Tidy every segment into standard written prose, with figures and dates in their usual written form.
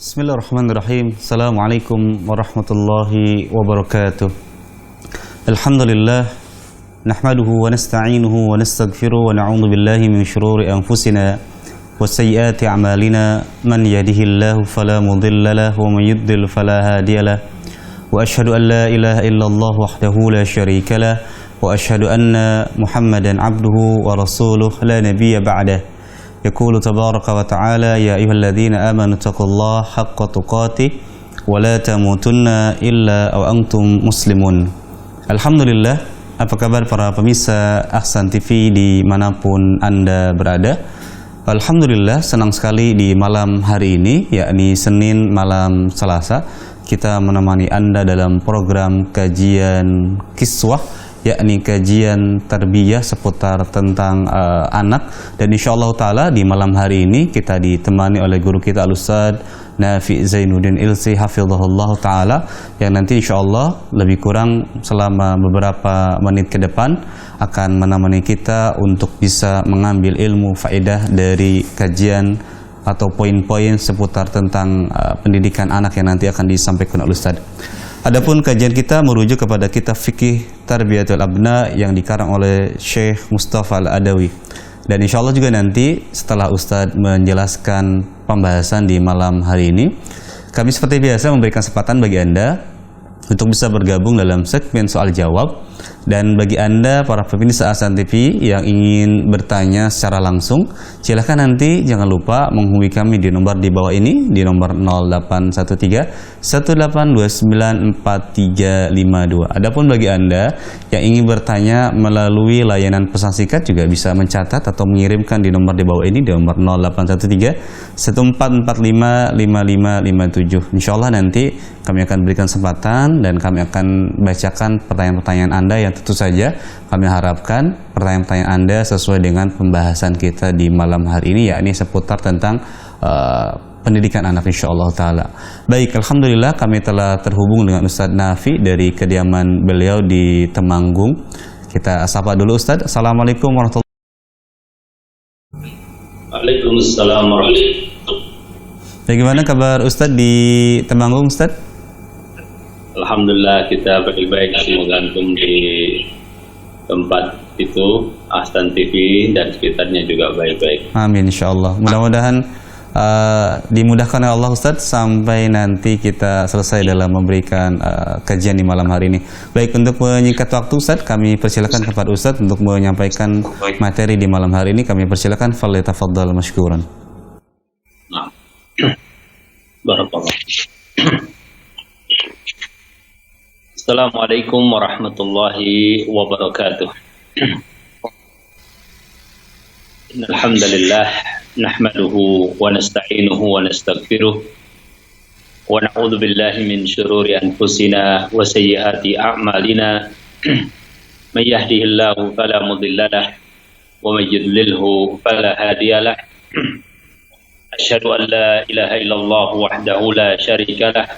Bismillahirrahmanirrahim. Assalamualaikum warahmatullahi wabarakatuh. Alhamdulillah nahmaduhu wa nasta'inuhu wa nastaghfiruh wa na'udzu billahi min shururi anfusina wa sayyiati a'malina. Man yahdihillahu fala mudilla lahu wa man yudlil fala hadiyalah. Wa asyhadu an la ilaha illallah wahdahu la syarika lah wa asyhadu anna Muhammadan 'abduhu wa rasuluh la nabiyya ba'dah. Yaqulu tabaraka wa ta'ala ya ayyuhalladzina amanu taqullaha haqqa tuqatih wa la tamutunna illa wa antum muslimun. Alhamdulillah, apa kabar para pemirsa Ahsan TV dimanapun Anda berada? Alhamdulillah, senang sekali di malam hari ini, yakni Senin malam Selasa, kita menemani Anda dalam program kajian kiswah, yakni kajian tarbiyah seputar tentang anak. Dan insyaallah ta'ala di malam hari ini kita ditemani oleh guru kita Al-Ustaz Nafi Zainuddin Ilsi hafizahullah ta'ala, yang nanti insyaallah lebih kurang selama beberapa menit ke depan akan menemani kita untuk bisa mengambil ilmu faedah dari kajian atau poin-poin seputar tentang pendidikan anak yang nanti akan disampaikan oleh Ustaz. Adapun kajian kita merujuk kepada kitab fikih Tarbiyatul Abna yang dikarang oleh Syekh Mustafa Al-Adawi. Dan insya Allah juga nanti setelah Ustadz menjelaskan pembahasan di malam hari ini, kami seperti biasa memberikan kesempatan bagi Anda untuk bisa bergabung dalam segmen soal jawab. Dan bagi Anda para pemirsa Ahsan TV yang ingin bertanya secara langsung, silahkan nanti jangan lupa menghubungi kami di nomor di bawah ini, di nomor 0813 1829 4352. Adapun bagi Anda yang ingin bertanya melalui layanan pesan singkat juga bisa mencatat atau mengirimkan di nomor di bawah ini, di nomor 0813 1445 5557. Insyaallah nanti kami akan berikan kesempatan dan kami akan bacakan pertanyaan-pertanyaan Anda yang tentu saja kami harapkan pertanyaan-pertanyaan Anda sesuai dengan pembahasan kita di malam hari ini, yakni seputar tentang pendidikan anak insyaallah ta'ala. Baik, alhamdulillah kami telah terhubung dengan Ustadz Nafi dari kediaman beliau di Temanggung. Kita sapa dulu Ustadz. Assalamualaikum warahmatullahi wabarakatuh. Waalaikumsalam warahmatullahi wabarakatuh. Bagaimana kabar Ustadz di Temanggung Ustadz? Alhamdulillah kita baik-baik, semoga antum di tempat itu Ahsan TV dan sekitarnya juga baik-baik. Amin insyaallah. Mudah-mudahan dimudahkan oleh Allah Ustadz sampai nanti kita selesai dalam memberikan kajian di malam hari ini. Baik, untuk menyingkat waktu Ustadz, kami persilakan kepada Ustadz untuk menyampaikan materi di malam hari ini. Kami persilakan, falyatafaddal mashkuran. Nah. Barakallah. Assalamualaikum warahmatullahi wabarakatuh. Innal hamdalillah nahmaduhu wa nasta'inuhu wa nastaghfiruh wa na'udzu billahi min shururi anfusina wa sayyiati a'malina. May yahdihillahu fala mudilla lahu wa may yudlilhu fala hadiyalah. Asyhadu an la ilaha illallah wahdahu la syarika lah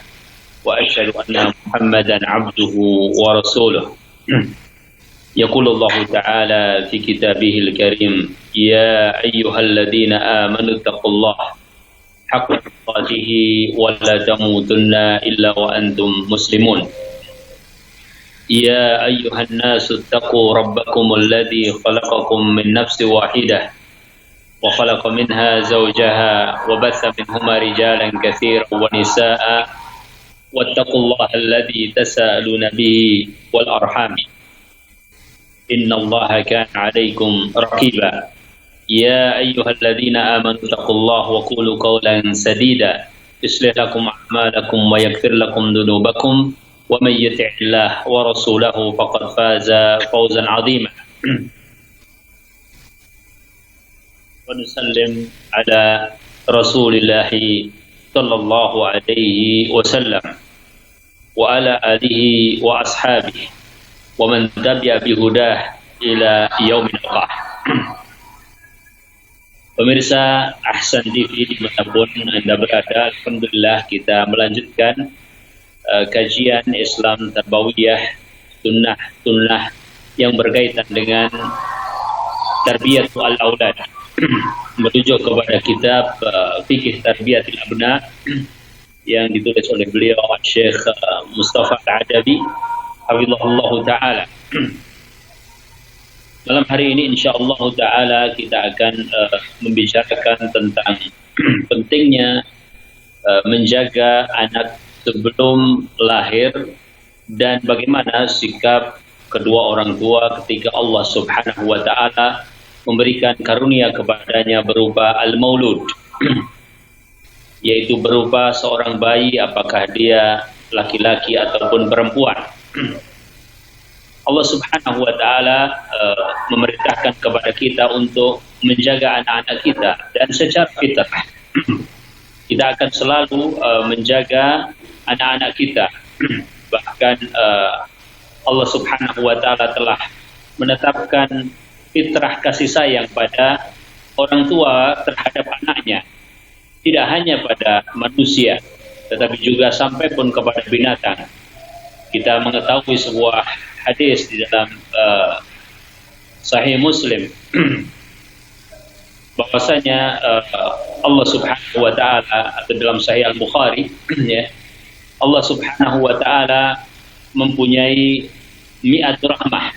wa asyhadu anna Muhammadan 'abduhu wa rasuluh. Yaqulu Allah ta'ala fi kitabihil karim, ya ayyuhalladzina amanu taqullaha haqqa tuqatih wa la tamutunna illa wa antum muslimun. Ya ayyuhan nasu taqu rabbakumul ladzi khalaqakum min nafsin wahidah wa khalaqa minha zawjaha wa batha minhuma rijalan katsiran wa nisaa'a wattaqullaha alladzi tasaaluna bihi wal arham innallaha kana 'alaikum raqiba. Ya ayyuhalladzina amanu taqullaha wa qulu qawlan sadida yuslih lakum a'malakum wa yaghfir lakum dhunubakum wa may yuti'illah wa rasulahu faqad faza fawzan 'azima. Wa nusallim ala Rasulillah sallallahu alaihi wasallam wa ala alihi wa ashabihi wa man tabi'a bihudah ila yaumil qiyamah. Pemirsa Ahsan TV dimanapun Anda berada, alhamdulillah kita melanjutkan kajian Islam Tarbawiyah, sunnah yang berkaitan dengan Tarbiyatul Aulad, merujuk kepada kitab Fikih Tarbiyatul Abna yang ditulis oleh beliau Syekh Mustafa Al-Adabi hafizahullah taala. Malam hari ini insyaallah taala kita akan membicarakan tentang pentingnya menjaga anak sebelum lahir dan bagaimana sikap kedua orang tua ketika Allah Subhanahu wa taala memberikan karunia kepadanya berupa al-maulud, yaitu berupa seorang bayi, apakah dia laki-laki ataupun perempuan. Allah Subhanahu wa taala memerintahkan kepada kita untuk menjaga anak-anak kita, dan secara fitrah kita akan selalu menjaga anak-anak kita. Bahkan Allah Subhanahu wa taala telah menetapkan fitrah kasih sayang pada orang tua terhadap anaknya, tidak hanya pada manusia tetapi juga sampai pun kepada binatang. Kita mengetahui sebuah hadis di dalam Sahih Muslim bahwasanya Allah Subhanahu wa taala, atau dalam Sahih Al-Bukhari ya, Allah Subhanahu wa taala mempunyai mi'at rahmah,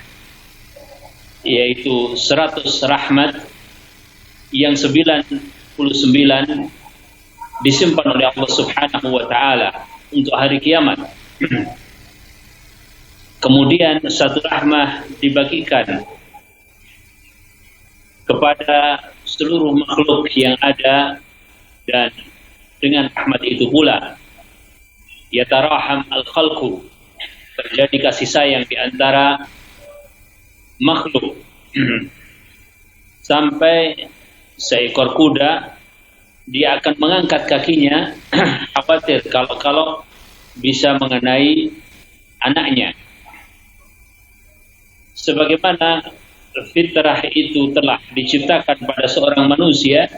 yaitu 100 rahmat yang 99 disimpan oleh Allah Subhanahu wa taala untuk hari kiamat. Kemudian satu rahmah dibagikan kepada seluruh makhluk yang ada, dan dengan rahmat itu pula yataraham al-khalqu, terjadi kasih sayang di antara makhluk. Sampai seekor kuda dia akan mengangkat kakinya khawatir kalau bisa mengenai anaknya. Sebagaimana fitrah itu telah diciptakan pada seorang manusia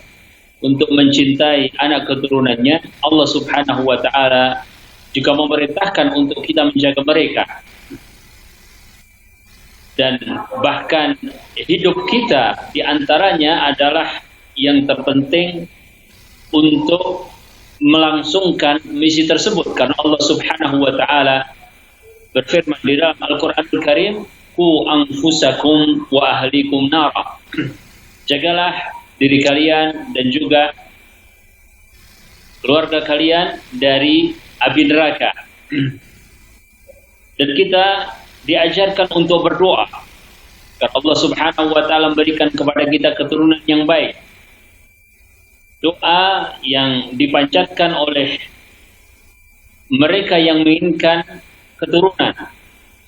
untuk mencintai anak keturunannya, Allah Subhanahu wa taala juga memerintahkan untuk kita menjaga mereka. Dan bahkan hidup kita diantaranya adalah yang terpenting untuk melangsungkan misi tersebut, karena Allah Subhanahu wa taala berfirman di dalam Al-Qur'anul Karim, "Qu anfusakum wa ahlikum nara." Jagalah diri kalian dan juga keluarga kalian dari api neraka. Dan kita diajarkan untuk berdoa, karena Allah Subhanahu wa taala memberikan kepada kita keturunan yang baik. Doa yang dipanjatkan oleh mereka yang menginginkan keturunan,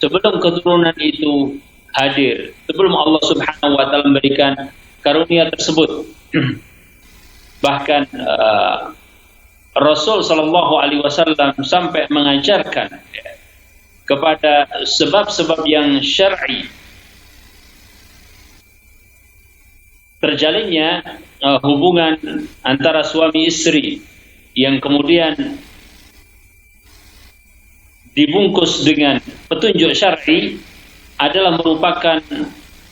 sebelum keturunan itu hadir, sebelum Allah Subhanahu wa taala memberikan karunia tersebut. Bahkan Rasul sallallahu alaihi wasallam sampai mengajarkan kepada sebab-sebab yang syar'i terjalinnya hubungan antara suami istri yang kemudian dibungkus dengan petunjuk syar'i adalah merupakan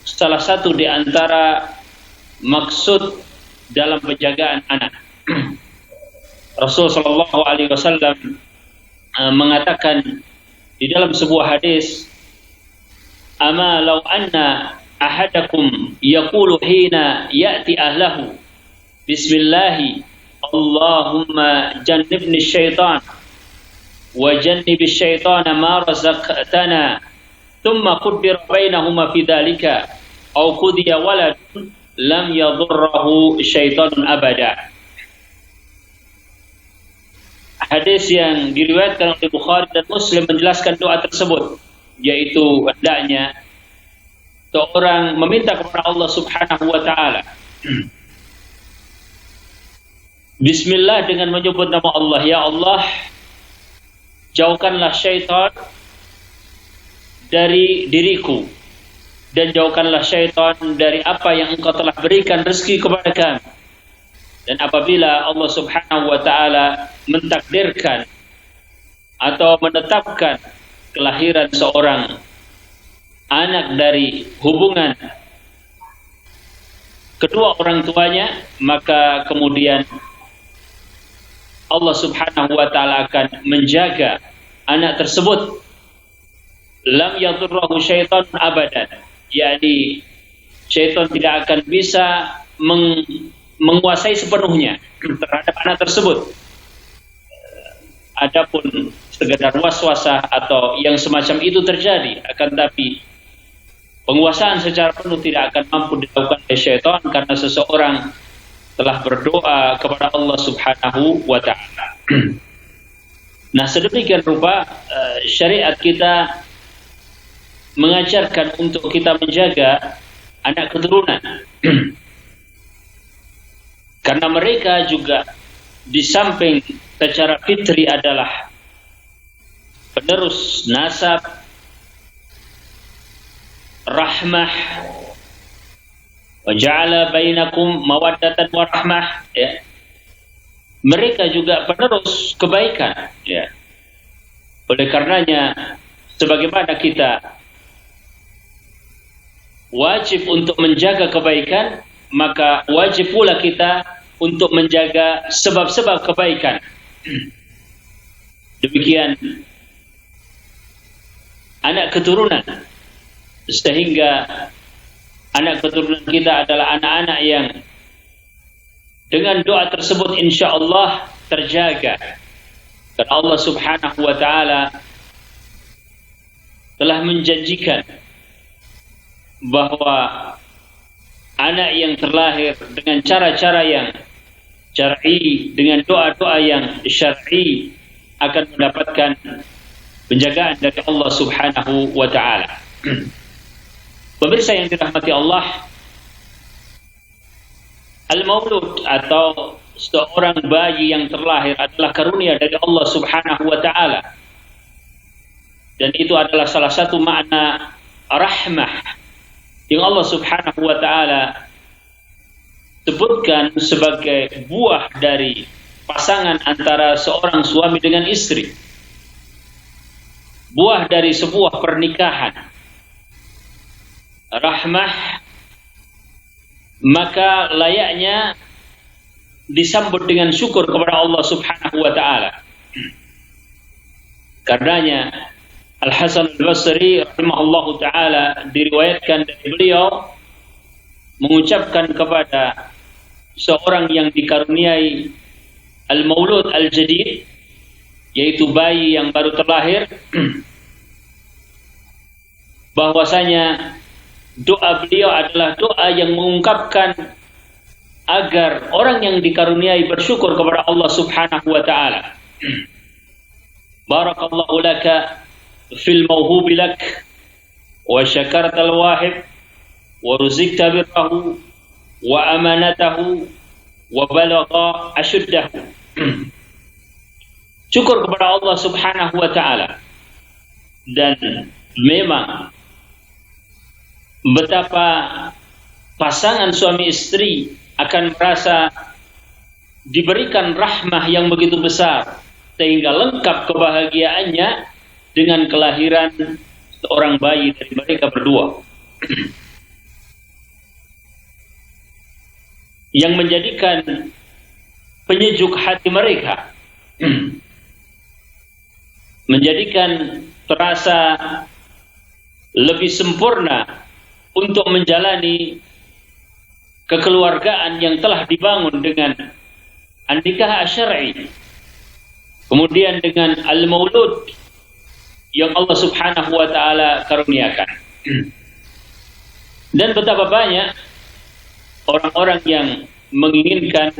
salah satu di antara maksud dalam penjagaan anak. Rasul sallallahu alaihi wasallam mengatakan di dalam sebuah hadis, "Ama law anna ahadakum yaqulu hina ya'ti ahlahu bismillahi Allahumma jannibni syaitan wa jannibi syaitana ma razaqtana thumma quddir bainahuma fi dhalika aw qudiya waladun lam yadurrahu syaitanun abada." Hadis yang diriwayatkan oleh Bukhari dan Muslim menjelaskan doa tersebut, yaitu hendaknya seorang meminta kepada Allah Subhanahu wa taala bismillah dengan menyebut nama Allah, ya Allah, jauhkanlah syaitan dari diriku dan jauhkanlah syaitan dari apa yang Engkau telah berikan rezeki kepada kami. Dan apabila Allah Subhanahu wa taala mentakdirkan atau menetapkan kelahiran seorang anak dari hubungan kedua orang tuanya, maka kemudian Allah Subhanahu wa taala akan menjaga anak tersebut. Lam yadurruhu syaitan abadan. Yakni syaitan tidak akan bisa menguasai sepenuhnya terhadap anak tersebut. Adapun sekedar waswasah atau yang semacam itu terjadi, akan tapi penguasaan secara penuh tidak akan mampu dilakukan oleh syaitan karena seseorang telah berdoa kepada Allah Subhanahu wa taala. Nah, sedemikian rupa syariat kita mengajarkan untuk kita menjaga anak keturunan. Karena mereka juga di samping secara fitri adalah penerus nasab, rahmah, wa ja'ala bainakum mawaddatan wa rahmah, ya. Mereka juga penerus kebaikan, ya. Oleh karenanya, sebagaimana kita wajib untuk menjaga kebaikan, maka wajib pula kita untuk menjaga sebab-sebab kebaikan. Demikian anak keturunan, sehingga anak keturunan kita adalah anak-anak yang dengan doa tersebut insya Allah terjaga. Karena Allah Subhanahu wa taala telah menjanjikan bahwa anak yang terlahir dengan cara-cara yang syar'i, dengan doa-doa yang syar'i akan mendapatkan penjagaan dari Allah Subhanahu wa taala. Pemirsa yang dirahmati Allah, al-maulud atau seorang bayi yang terlahir adalah karunia dari Allah Subhanahu wa taala. Dan itu adalah salah satu makna rahmah yang Allah Subhanahu wa taala sebutkan sebagai buah dari pasangan antara seorang suami dengan istri. Buah dari sebuah pernikahan. Rahmah, maka layaknya disambut dengan syukur kepada Allah Subhanahu wa taala. Karenanya Al-Hasan Al-Basri rahimahullahu taala diriwayatkan dari beliau mengucapkan kepada seorang yang dikaruniai al-maulud al-jadid, yaitu bayi yang baru terlahir, bahwasanya doa beliau adalah doa yang mengungkapkan agar orang yang dikaruniai bersyukur kepada Allah Subhanahu wa taala. Barakallahu laka fil mawhubi lak wa syakartal wahib wa ruzikta birrahu wa amanatahu wa balagha ashuddahu. Syukur kepada Allah Subhanahu wa taala. Dan memang betapa pasangan suami istri akan merasa diberikan rahmah yang begitu besar, sehingga lengkap kebahagiaannya dengan kelahiran seorang bayi dari mereka berdua. Yang menjadikan penyejuk hati mereka, menjadikan terasa lebih sempurna untuk menjalani kekeluargaan yang telah dibangun dengan an-nikah syar'i, kemudian dengan al-maulud yang Allah Subhanahu wa taala karuniakan. Dan betapa banyak orang-orang yang menginginkan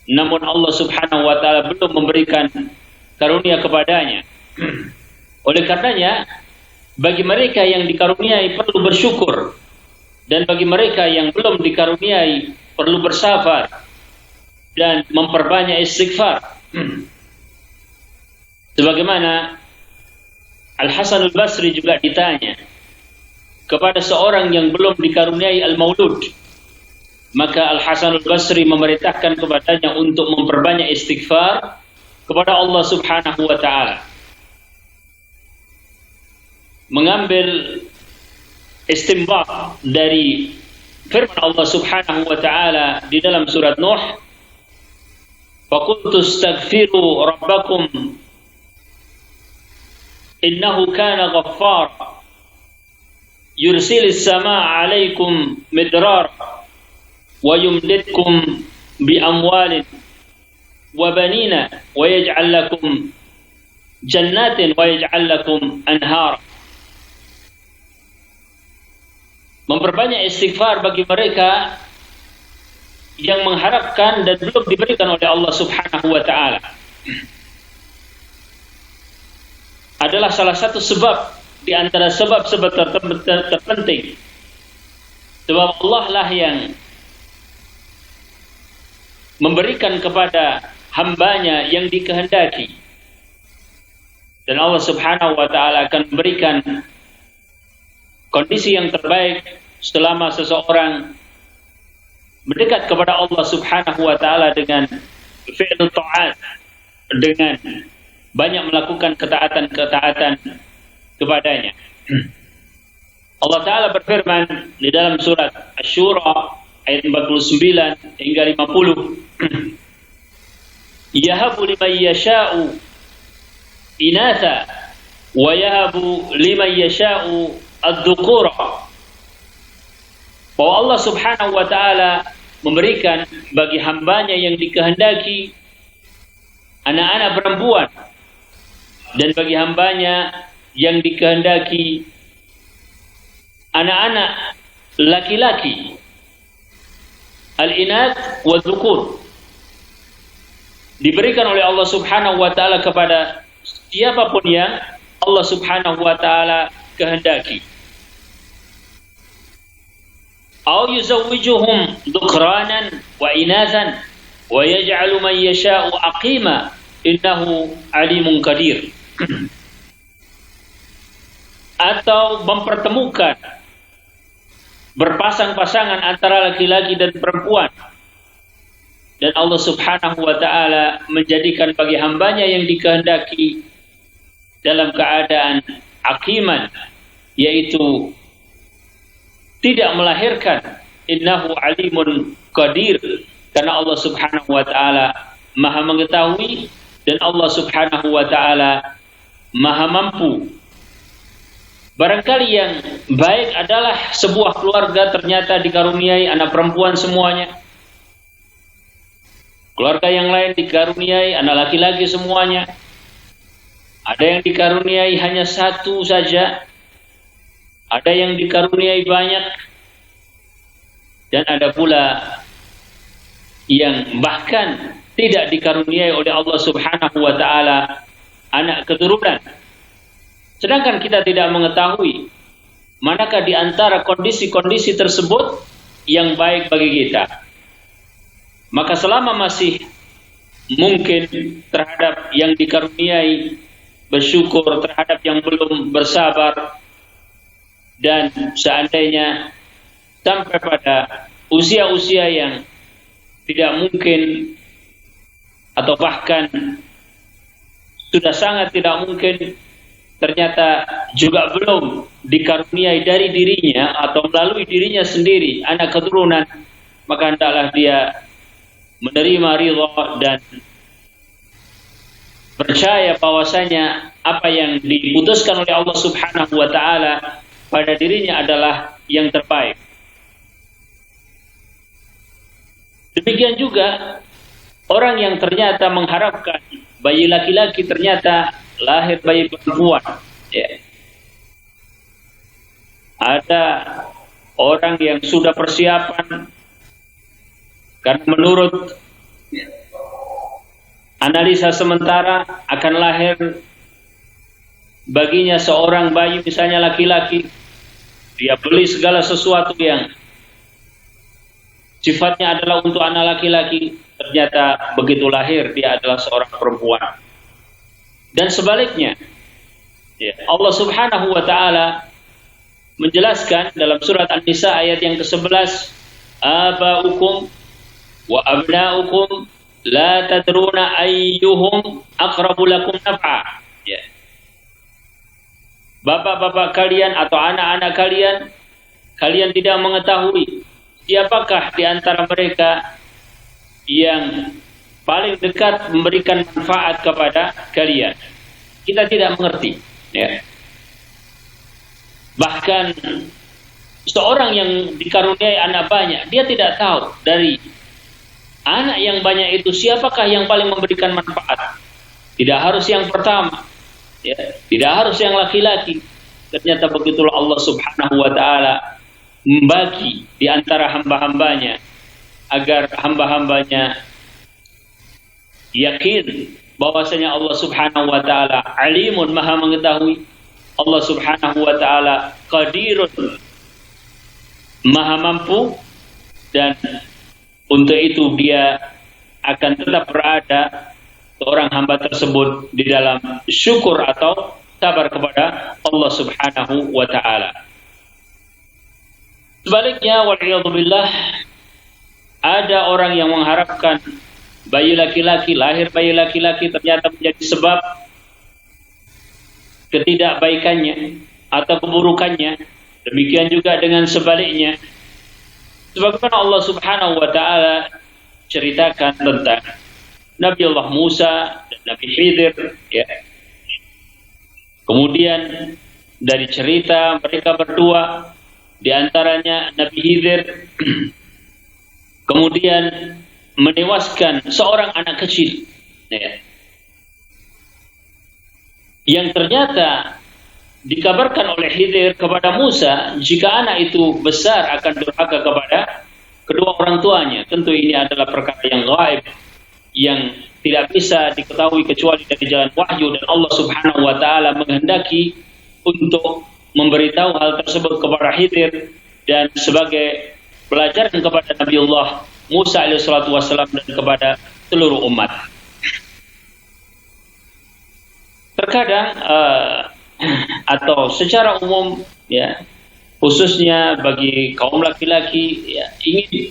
namun Allah Subhanahu wa taala belum memberikan karunia kepadanya. Oleh karenanya, bagi mereka yang dikaruniai perlu bersyukur, dan bagi mereka yang belum dikaruniai perlu bersabar dan memperbanyak istighfar. Sebagaimana Al-Hasan Al-Basri juga ditanya kepada seorang yang belum dikaruniai al-maulud, maka Al-Hasan Al-Basri memerintahkan kepadanya untuk memperbanyak istighfar kepada Allah Subhanahu wa taala. Mengambil istinbat dari firman Allah Subhanahu wa taala di dalam surat Nuh, Faqultu astaghfiru rabbakum innahu kana ghaffara yursilis samaa 'alaikum midrar wa yumdidkum bi amwalin wa banina wa yaj'al lakum jannatin wa yaj'al lakum anhar. Memperbanyak istighfar bagi mereka yang mengharapkan dan belum diberikan oleh Allah Subhanahu wa taala adalah salah satu sebab di antara sebab-sebab terpenting. Sebab Allah lah yang memberikan kepada hambanya yang dikehendaki, dan Allah Subhanahu wa taala akan memberikan kondisi yang terbaik selama seseorang mendekat kepada Allah Subhanahu wa taala dengan fi'l ta'at, dengan banyak melakukan ketaatan-ketaatan kepadanya. Allah taala berfirman di dalam surat Asy-Syura ayat 49 hingga 50, yahabu liman yasha'u inatha wa yahabu liman yasha'u ad-dhukura. Bahwa Allah Subhanahu wa taala memberikan bagi hambanya yang dikehendaki anak-anak perempuan, dan bagi hambanya yang dikehendaki anak-anak laki-laki. Al-inat wa dhukur diberikan oleh Allah Subhanahu wa taala kepada siapapun yang Allah Subhanahu wa taala kehendaki. Aw yuzawwijuhum dhukranan wa inathan wa yaj'alu man yasha'u aqima innahu alimun qadir. Atau mempertemukan berpasang-pasangan antara laki-laki dan perempuan, dan Allah Subhanahu wa taala menjadikan bagi hambanya yang dikehendaki dalam keadaan aqiman, yaitu tidak melahirkan. Innahu alimun qadir, karena Allah Subhanahu wa taala Maha mengetahui dan Allah Subhanahu wa taala Maha mampu. Barangkali yang baik adalah sebuah keluarga ternyata dikaruniai anak perempuan semuanya. Keluarga yang lain dikaruniai anak laki-laki semuanya. Ada yang dikaruniai hanya satu saja. Ada yang dikaruniai banyak. Dan ada pula yang bahkan tidak dikaruniai oleh Allah Subhanahu wa taala anak keturunan. Sedangkan kita tidak mengetahui manakah di antara kondisi-kondisi tersebut yang baik bagi kita. Maka selama masih mungkin terhadap yang dikaruniai, bersyukur terhadap yang belum bersabar, dan seandainya sampai pada usia-usia yang tidak mungkin atau bahkan sudah sangat tidak mungkin, ternyata juga belum dikaruniai dari dirinya atau melalui dirinya sendiri anak keturunan, maka hendaklah dia menerima ridha dan percaya bahwasanya apa yang diputuskan oleh Allah Subhanahu wa taala pada dirinya adalah yang terbaik. Demikian juga orang yang ternyata mengharapkan bayi laki-laki ternyata lahir bayi perempuan. Ya. Ada orang yang sudah persiapan karena menurut analisa sementara akan lahir baginya seorang bayi misalnya laki-laki. Dia beli segala sesuatu yang sifatnya adalah untuk anak laki-laki, ternyata begitu lahir dia adalah seorang perempuan. Dan sebaliknya, ya, Allah Subhanahu wa taala menjelaskan dalam surat An-Nisa ayat yang ke-11, aba'ukum wa abna'ukum la tadruna ayyuhum aqrabu lakum naf'a. Ya. Bapak-bapak kalian atau anak-anak kalian, kalian tidak mengetahui siapakah di antara mereka yang paling dekat memberikan manfaat kepada kalian. Kita tidak mengerti, ya. Bahkan seorang yang dikaruniai anak banyak, dia tidak tahu dari anak yang banyak itu siapakah yang paling memberikan manfaat. Tidak harus yang pertama, ya. Tidak harus yang laki-laki. Ternyata begitulah Allah Subhanahu wa ta'ala membagi di antara hamba-hambanya agar hamba-hambanya yakin bahwasanya Allah Subhanahu wa ta'ala alimun, maha mengetahui. Allah Subhanahu wa ta'ala qadirun, maha mampu, dan untuk itu dia akan tetap berada seorang hamba tersebut di dalam syukur atau sabar kepada Allah Subhanahu wa ta'ala. Sebaliknya, wal'iyadzubillah, ada orang yang mengharapkan bayi laki-laki, lahir bayi laki-laki ternyata menjadi sebab ketidakbaikannya atau keburukannya. Demikian juga dengan sebaliknya. Sebagaimana Allah Subhanahu wa ta'ala ceritakan tentang Nabi Allah Musa dan Nabi Khidir, ya. Kemudian dari cerita mereka berdua, di antaranya Nabi Khidir kemudian menewaskan seorang anak kecil, ya, yang ternyata dikabarkan oleh Khidir kepada Musa, jika anak itu besar akan durhaka kepada kedua orang tuanya. Tentu ini adalah perkara yang gaib, yang tidak bisa diketahui kecuali dari jalan wahyu, dan Allah Subhanahu wa ta'ala menghendaki untuk memberitahu hal tersebut kepada Khidir dan sebagai pelajaran kepada Nabiullah Musa alaihissalatu wassalam dan kepada seluruh umat. Terkadang atau secara umum, ya, khususnya bagi kaum laki-laki, ya, ingin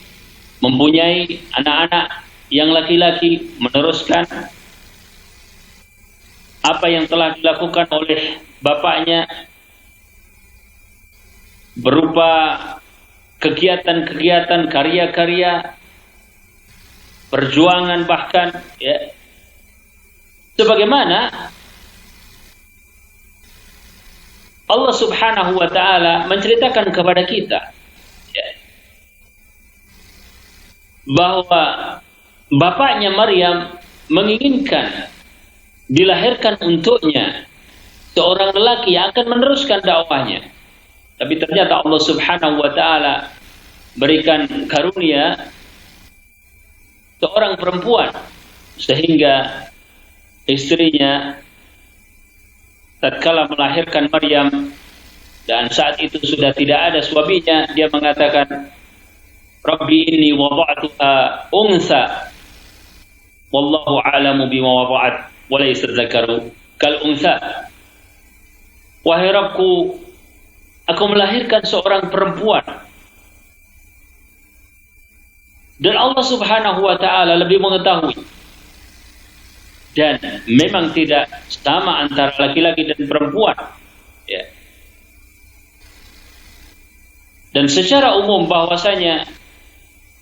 mempunyai anak-anak yang laki-laki, meneruskan apa yang telah dilakukan oleh bapaknya berupa kegiatan-kegiatan, karya-karya, perjuangan, bahkan, ya, sebagaimana Allah Subhanahu wa ta'ala menceritakan kepada kita, ya, bahwa bapaknya Maryam menginginkan dilahirkan untuknya seorang lelaki yang akan meneruskan dakwahnya. Tapi ternyata Allah Subhanahu wa ta'ala berikan karunia seorang perempuan, sehingga istrinya tatkala melahirkan Maryam dan saat itu sudah tidak ada suaminya, dia mengatakan, Rabbi inni wada'tuha unsa wallahu a'lamu bima wada'at wa laysa dzakaru kal unsa. Wahai Rabbku, aku melahirkan seorang perempuan, dan Allah Subhanahu wa ta'ala lebih mengetahui. Dan memang tidak sama antara laki-laki dan perempuan, ya. Dan secara umum bahwasanya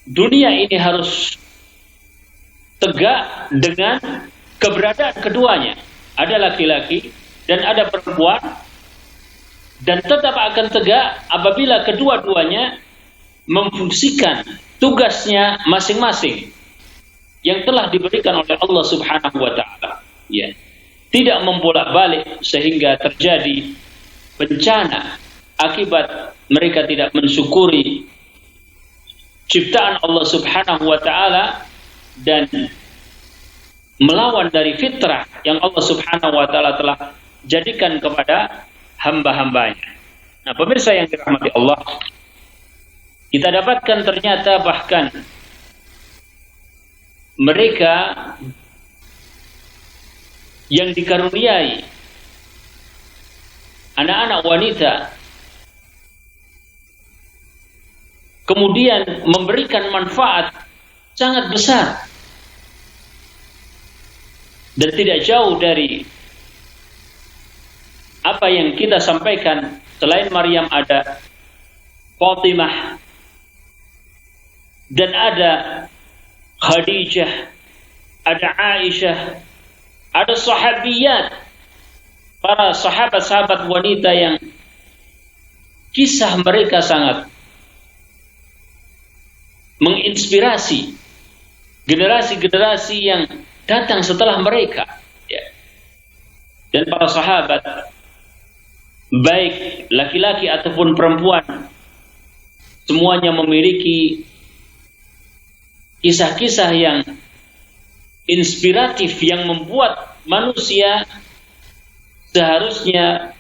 dunia ini harus tegak dengan keberadaan keduanya. Ada laki-laki dan ada perempuan, dan tetap akan tegak apabila kedua-duanya memfungsikan tugasnya masing-masing yang telah diberikan oleh Allah Subhanahu wa ta'ala, ya. Tidak membolak-balik sehingga terjadi bencana akibat mereka tidak mensyukuri ciptaan Allah Subhanahu wa ta'ala dan melawan dari fitrah yang Allah Subhanahu wa ta'ala telah jadikan kepada hamba-hambanya. Nah, pemirsa yang dirahmati Allah, kita dapatkan ternyata bahkan mereka yang dikaruniai anak-anak wanita kemudian memberikan manfaat sangat besar, dan tidak jauh dari apa yang kita sampaikan. Selain Maryam ada Fatimah dan ada Khadijah ada Aisyah, ada sahabiyat, para sahabat-sahabat wanita yang kisah mereka sangat menginspirasi generasi-generasi yang datang setelah mereka, ya. Dan para sahabat, baik laki-laki ataupun perempuan, semuanya memiliki kisah-kisah yang inspiratif yang membuat manusia seharusnya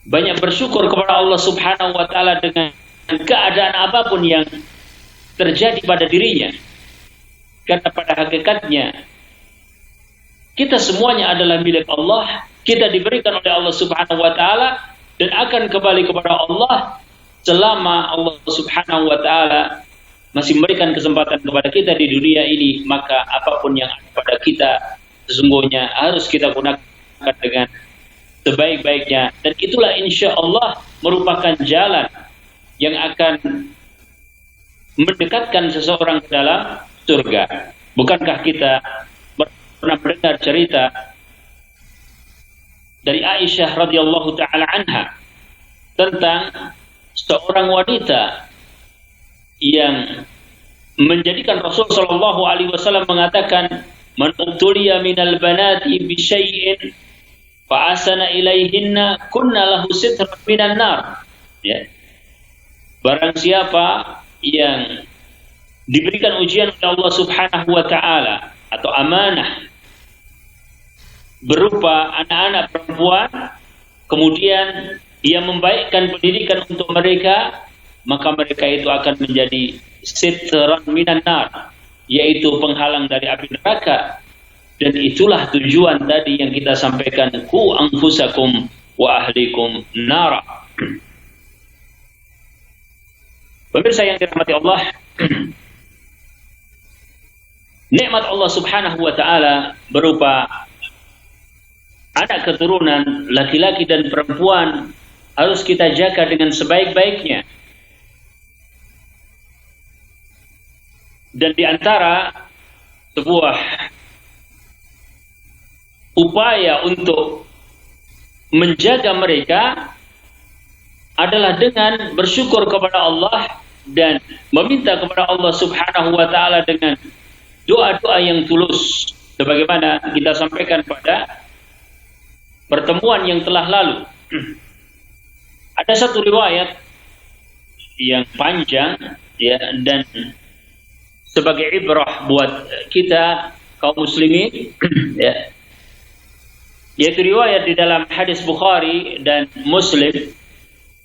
banyak bersyukur kepada Allah Subhanahu wa taala dengan keadaan apapun yang terjadi pada dirinya. Karena pada hakikatnya kita semuanya adalah milik Allah, kita diberikan oleh Allah Subhanahu wa taala dan akan kembali kepada Allah selama Allah Subhanahu wa taala masih memberikan kesempatan kepada kita di dunia ini. Maka apapun yang ada pada kita sesungguhnya harus kita gunakan dengan sebaik-baiknya, dan itulah insya Allah merupakan jalan yang akan mendekatkan seseorang ke dalam surga. Bukankah kita pernah mendengar cerita dari Aisyah radhiyallahu taala anha tentang seorang wanita yang menjadikan Rasul sallallahu alaihi wasallam mengatakan, "Man ubtuliya minal banati bi syai'in fa asana ilaihinna kunna lahu sitran minan nar." Ya. Barang siapa yang diberikan ujian oleh Allah Subhanahu wa taala atau amanah berupa anak-anak perempuan, kemudian ia membaikkan pendidikan untuk mereka, maka mereka itu akan menjadi sitran minan nar, yaitu penghalang dari api neraka. Dan itulah tujuan tadi yang kita sampaikan, ku anfusakum wa ahlikum nara. Pemirsa yang dirahmati Allah, nikmat Allah Subhanahu wa taala berupa anak keturunan laki-laki dan perempuan harus kita jaga dengan sebaik-baiknya. Dan di antara sebuah upaya untuk menjaga mereka adalah dengan bersyukur kepada Allah dan meminta kepada Allah Subhanahu wa taala dengan doa-doa yang tulus, sebagaimana kita sampaikan pada pertemuan yang telah lalu. Ada satu riwayat yang panjang, ya, dan sebagai ibrah buat kita kaum muslimin, ya, yaitu riwayat di dalam hadis Bukhari dan Muslim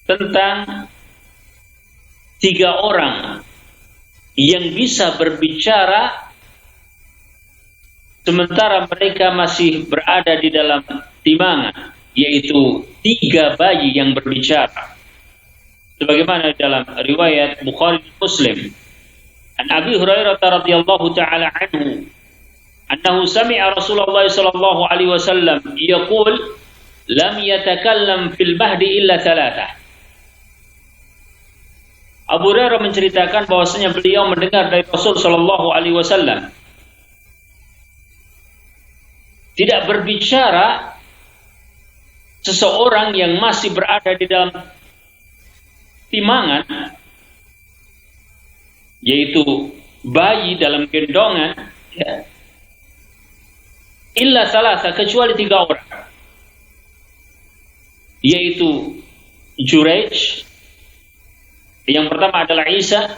tentang 3 orang yang bisa berbicara sementara mereka masih berada di dalam timangan, yaitu 3 bayi yang berbicara, sebagaimana dalam riwayat Bukhari dan Muslim. An Abi Hurairah radhiyallahu taala anhu annahu sami'a Rasulullah sallallahu alaihi wasallam yaqul lam yatakallam fil mahdi illa 3. Abu Hurairah menceritakan bahwasanya beliau mendengar dari Rasul sallallahu alaihi wasallam tidak berbicara seseorang yang masih berada di dalam timangan, yaitu bayi dalam gendongan, ya, illa 3, kecuali 3 orang, yaitu Juraij, yang pertama adalah Isa,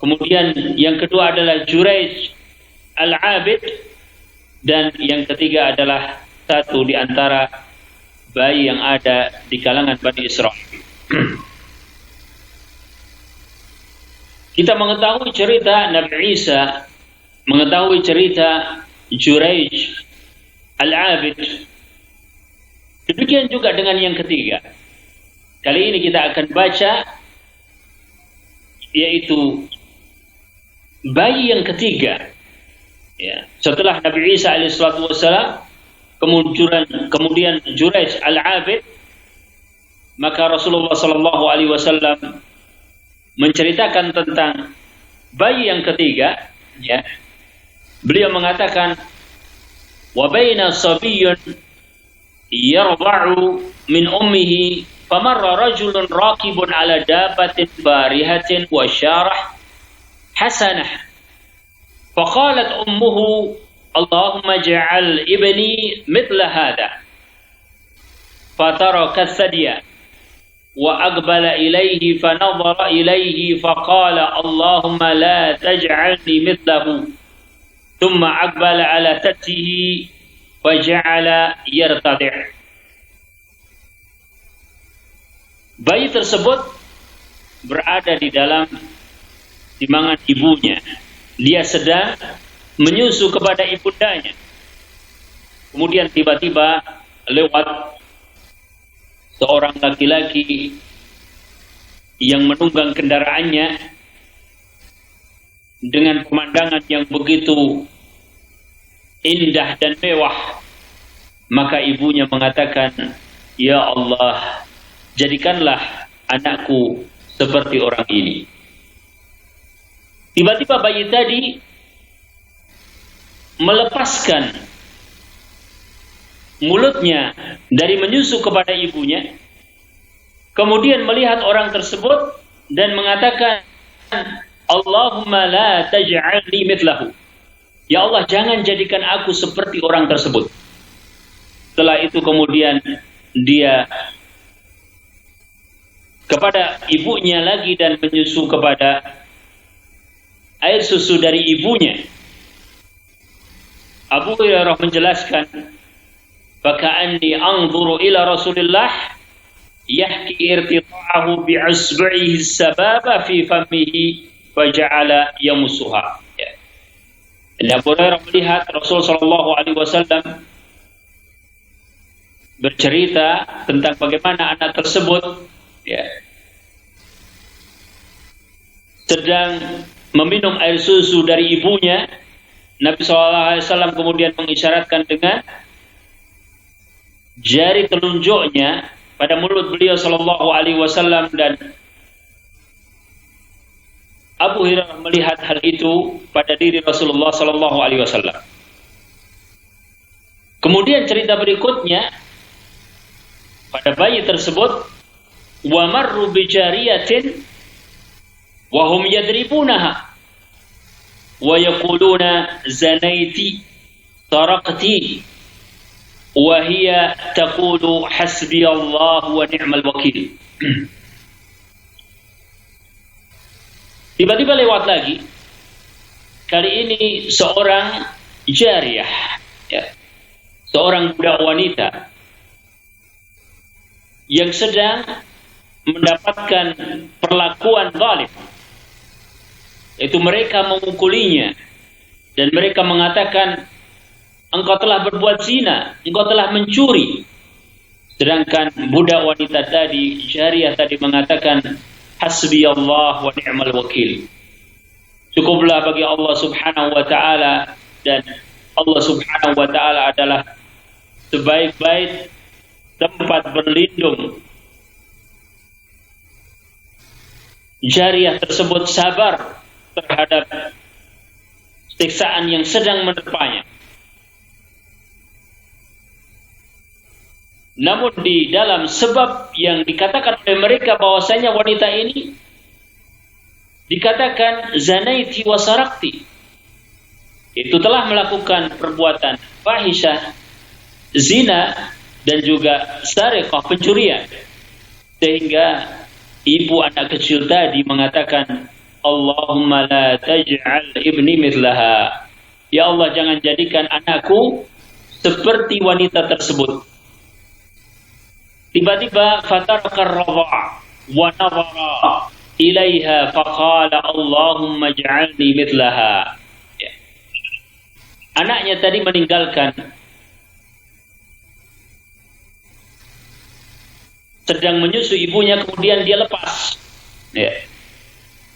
kemudian yang kedua adalah Juraij al-Abid, dan yang ketiga adalah satu di antara bayi yang ada di kalangan Bani Israel. Kita mengetahui cerita Nabi Isa, mengetahui cerita Juraij al-Abid. Demikian juga dengan yang ketiga. Kali ini kita akan baca, yaitu bayi yang ketiga, ya, setelah Nabi Isa alaihissalatu wassalam, kemudian Juraij al-Abid, maka Rasulullah sallallahu alaihi wasallam menceritakan tentang bayi yang ketiga, ya, beliau mengatakan, wa baina sabiyyun yarba'u min ummihi famarra rajulun raqibun ala dabatin barihatin wa syarah hasanah faqalat ummuhu Allahumma ja'al ibni mithla hadha fataraka thadiya wa aqbala ilayhi fanadhara ilayhi faqala Allahumma la taj'alni mithlahu thumma aqbala ala tatihi faja'ala yartadi'. Bayi tersebut berada di dalam timangan ibunya. Dia sedang menyusu kepada ibundanya. Kemudian tiba-tiba lewat seorang laki-laki yang menunggang kendaraannya dengan pemandangan yang begitu indah dan mewah. Maka ibunya mengatakan, ya Allah, jadikanlah anakku seperti orang ini. Tiba-tiba bayi tadi melepaskan mulutnya dari menyusu kepada ibunya, kemudian melihat orang tersebut dan mengatakan, Allahumma la taj'alni mithlahu. Ya Allah, jangan jadikan aku seperti orang tersebut. Setelah itu kemudian dia kepada ibunya lagi dan menyusu kepada air susu dari ibunya. Abu Hurairah menjelaskan, faka'anni anzuru ila Rasulillah yahki irtita'ahu bi'asbihi sababa fi famihi faja'ala yamusuha. Dan Abu Hurairah melihat Rasul sallallahu alaihi wasallam bercerita tentang bagaimana anak tersebut sedang meminum air susu dari ibunya. Nabi SAW kemudian mengisyaratkan dengan jari telunjuknya pada mulut beliau Sallallahu Alaihi Wasallam, dan Abu Hurairah melihat hal itu pada diri Rasulullah Sallallahu Alaihi Wasallam. Kemudian cerita berikutnya pada bayi tersebut, wa marru bi jariyatin wa hum yadribunaha wa yaquluna zanaiti saraqti wa hiya taqulu hasbiyallahu wa ni'mal wakil. Tiba-tiba lewat lagi, kali ini seorang jariyah, seorang budak wanita yang sedang mendapatkan perlakuan zalim. Itu mereka memukulinya dan mereka mengatakan, engkau telah berbuat zina, engkau telah mencuri. Sedangkan budak wanita tadi, jariyah tadi, mengatakan, hasbiyallah wa ni'mal wakil. Cukuplah bagi Allah Subhanahu wa taala, dan Allah Subhanahu wa taala adalah sebaik-baik tempat berlindung. Jariyah tersebut sabar terhadap siksaan yang sedang menerpanya. Namun di dalam sebab yang dikatakan oleh mereka bahwasanya wanita ini dikatakan zanaiti wa sarakti, itu telah melakukan perbuatan fahisyah, zina, dan juga sariqah, pencurian, sehingga ibu anak kecil tadi mengatakan, Allahumma la taj'al ibni mithlaha. Ya Allah, jangan jadikan anakku seperti wanita tersebut. Tiba-tiba fataraka ar-radha' wa nadhara ilaiha faqala Allahumma ij'alni mithlaha. Anaknya tadi meninggalkan, sedang menyusu ibunya, kemudian dia lepas.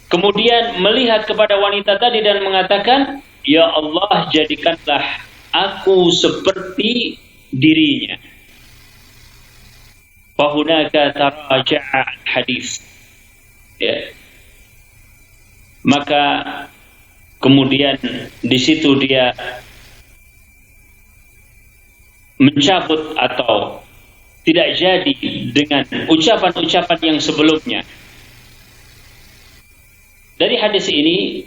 Kemudian melihat kepada wanita tadi dan mengatakan, ya Allah, jadikanlah aku seperti dirinya. Fahunaka taraja'a hadis. Maka kemudian di situ dia mencabut atau tidak jadi dengan ucapan-ucapan yang sebelumnya. Dari hadis ini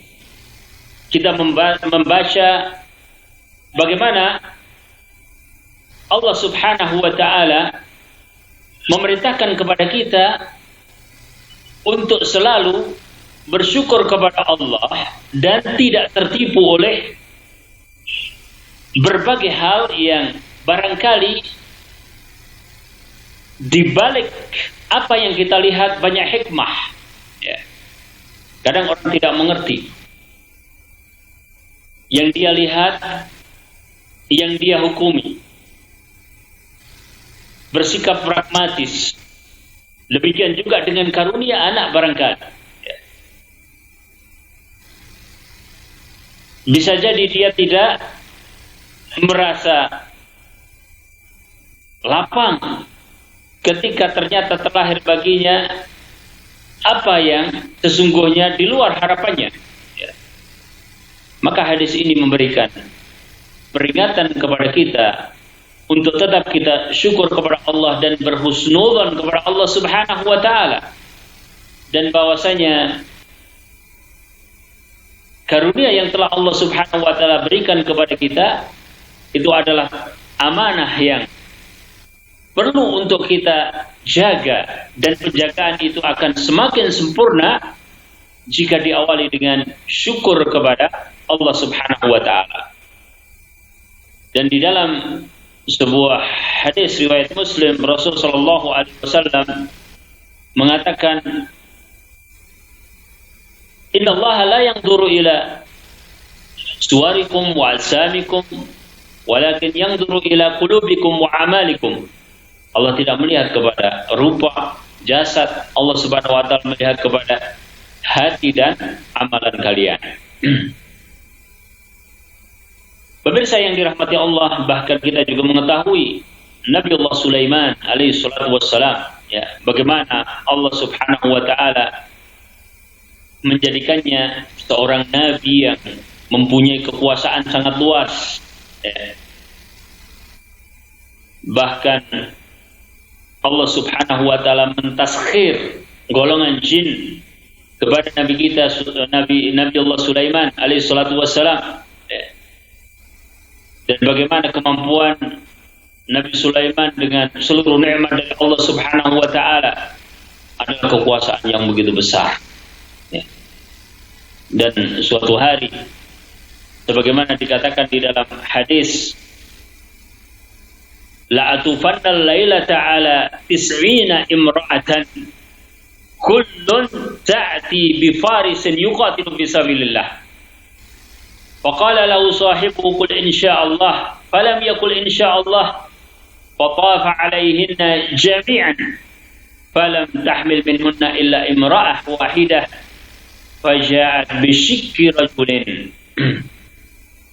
kita membaca bagaimana Allah Subhanahu wa ta'ala memerintahkan kepada kita untuk selalu bersyukur kepada Allah dan tidak tertipu oleh berbagai hal yang barangkali di balik apa yang kita lihat banyak hikmah. Ya. Kadang orang tidak mengerti. Yang dia lihat, yang dia hukumi. Bersikap pragmatis. Demikian juga dengan karunia anak barangkali. Ya. Bisa jadi dia tidak merasa lapang ketika ternyata terlahir baginya apa yang sesungguhnya di luar harapannya. Ya. Maka hadis ini memberikan peringatan kepada kita untuk tetap kita syukur kepada Allah dan berhusnudzon kepada Allah Subhanahu wa ta'ala, dan bahwasanya karunia yang telah Allah Subhanahu wa ta'ala berikan kepada kita itu adalah amanah yang perlu untuk kita jaga, dan penjagaan itu akan semakin sempurna jika diawali dengan syukur kepada Allah Subhanahu wa ta'ala. Dan di dalam sebuah hadis riwayat Muslim, Rasul sallallahu alaihi wasallam mengatakan, "Inna Allah la yanzuru ila suwarikum wa ajsamikum, walakin yanzuru ila qulubikum wa amalikum." Allah tidak melihat kepada rupa, jasad. Allah Subhanahu wa ta'ala melihat kepada hati dan amalan kalian. Pemirsa yang dirahmati Allah, bahkan kita juga mengetahui Nabi Allah Sulaiman alaihi salatu wassalam, ya, bagaimana Allah Subhanahu wa ta'ala menjadikannya seorang nabi yang mempunyai kekuasaan sangat luas. Ya. Bahkan Allah Subhanahu wa ta'ala mentaskhir golongan jin kepada Nabi kita, Nabi Allah Sulaiman alaihi salatu wassalam. Dan bagaimana kemampuan Nabi Sulaiman dengan seluruh nikmat dari Allah Subhanahu wa ta'ala adalah kekuasaan yang begitu besar. Ya. Dan suatu hari, sebagaimana dikatakan di dalam hadis, la atufanna al-lailata ala 90 imra'atan kullun ta'ti bi farisin yuqatilu fi sabilillah. Faqala lahu sahibuhu qul insyaallah, falam yaqul insyaallah, fatafa 'alayhinna jami'an falam tahmil minhunna illa imra'ah wahidah faja'at bi shikki rajulin.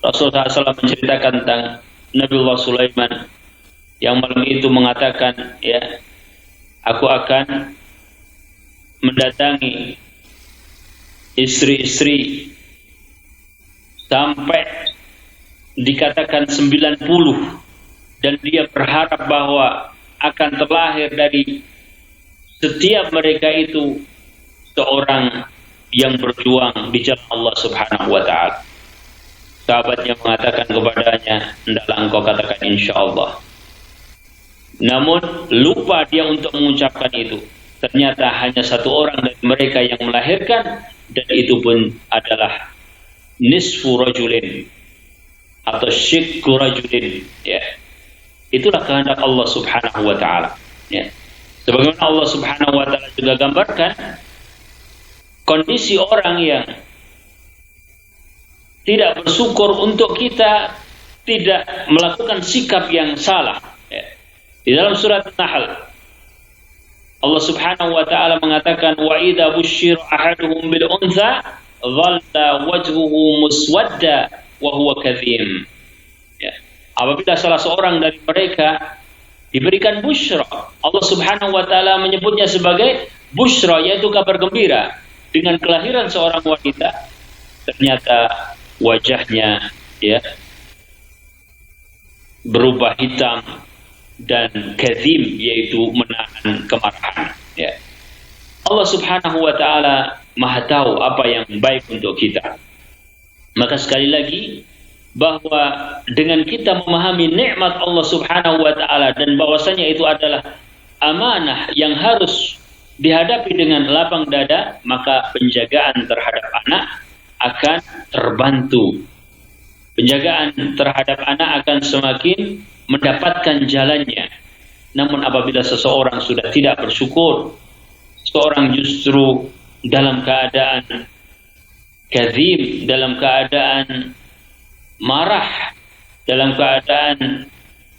Rasulullah SAW menceritakan tentang Nabiullah Sulaiman yang malam itu mengatakan, ya, aku akan mendatangi istri-istri sampai dikatakan 90, dan dia berharap bahwa akan terlahir dari setiap mereka itu seorang yang berjuang di jalan Allah Subhanahu wa ta'ala. Sahabatnya mengatakan kepadanya, hendaklah engkau katakan insyaallah. Namun lupa dia untuk mengucapkan itu. Ternyata hanya satu orang dari mereka yang melahirkan, dan itu pun adalah nisfu rajulin atau syikku rajulin. Ya. Itulah kehendak Allah Subhanahu wa ta'ala. Ya. Sebagaimana Allah Subhanahu wa ta'ala juga gambarkan kondisi orang yang tidak bersyukur untuk kita tidak melakukan sikap yang salah. Ya. Di dalam surat An-Nahl, Allah Subhanahu wa ta'ala mengatakan, wa idza busyira ahaduhum bil untha dhalla wajhuhu muswadda wa huwa kadhim. Ya. Apabila salah seorang dari mereka diberikan busyra, Allah Subhanahu wa ta'ala menyebutnya sebagai busyra, yaitu kabar gembira dengan kelahiran seorang wanita, ternyata wajahnya ya berubah hitam dan kadzim, yaitu menahan kemarahan ya. Allah Subhanahu wa taala Maha tahu apa yang baik untuk kita. Maka sekali lagi, bahwa dengan kita memahami nikmat Allah Subhanahu wa taala dan bahwasanya itu adalah amanah yang harus dihadapi dengan lapang dada, maka penjagaan terhadap anak akan terbantu. Penjagaan terhadap anak akan semakin mendapatkan jalannya. Namun apabila seseorang sudah tidak bersyukur, seorang justru dalam keadaan kadzib, dalam keadaan marah, dalam keadaan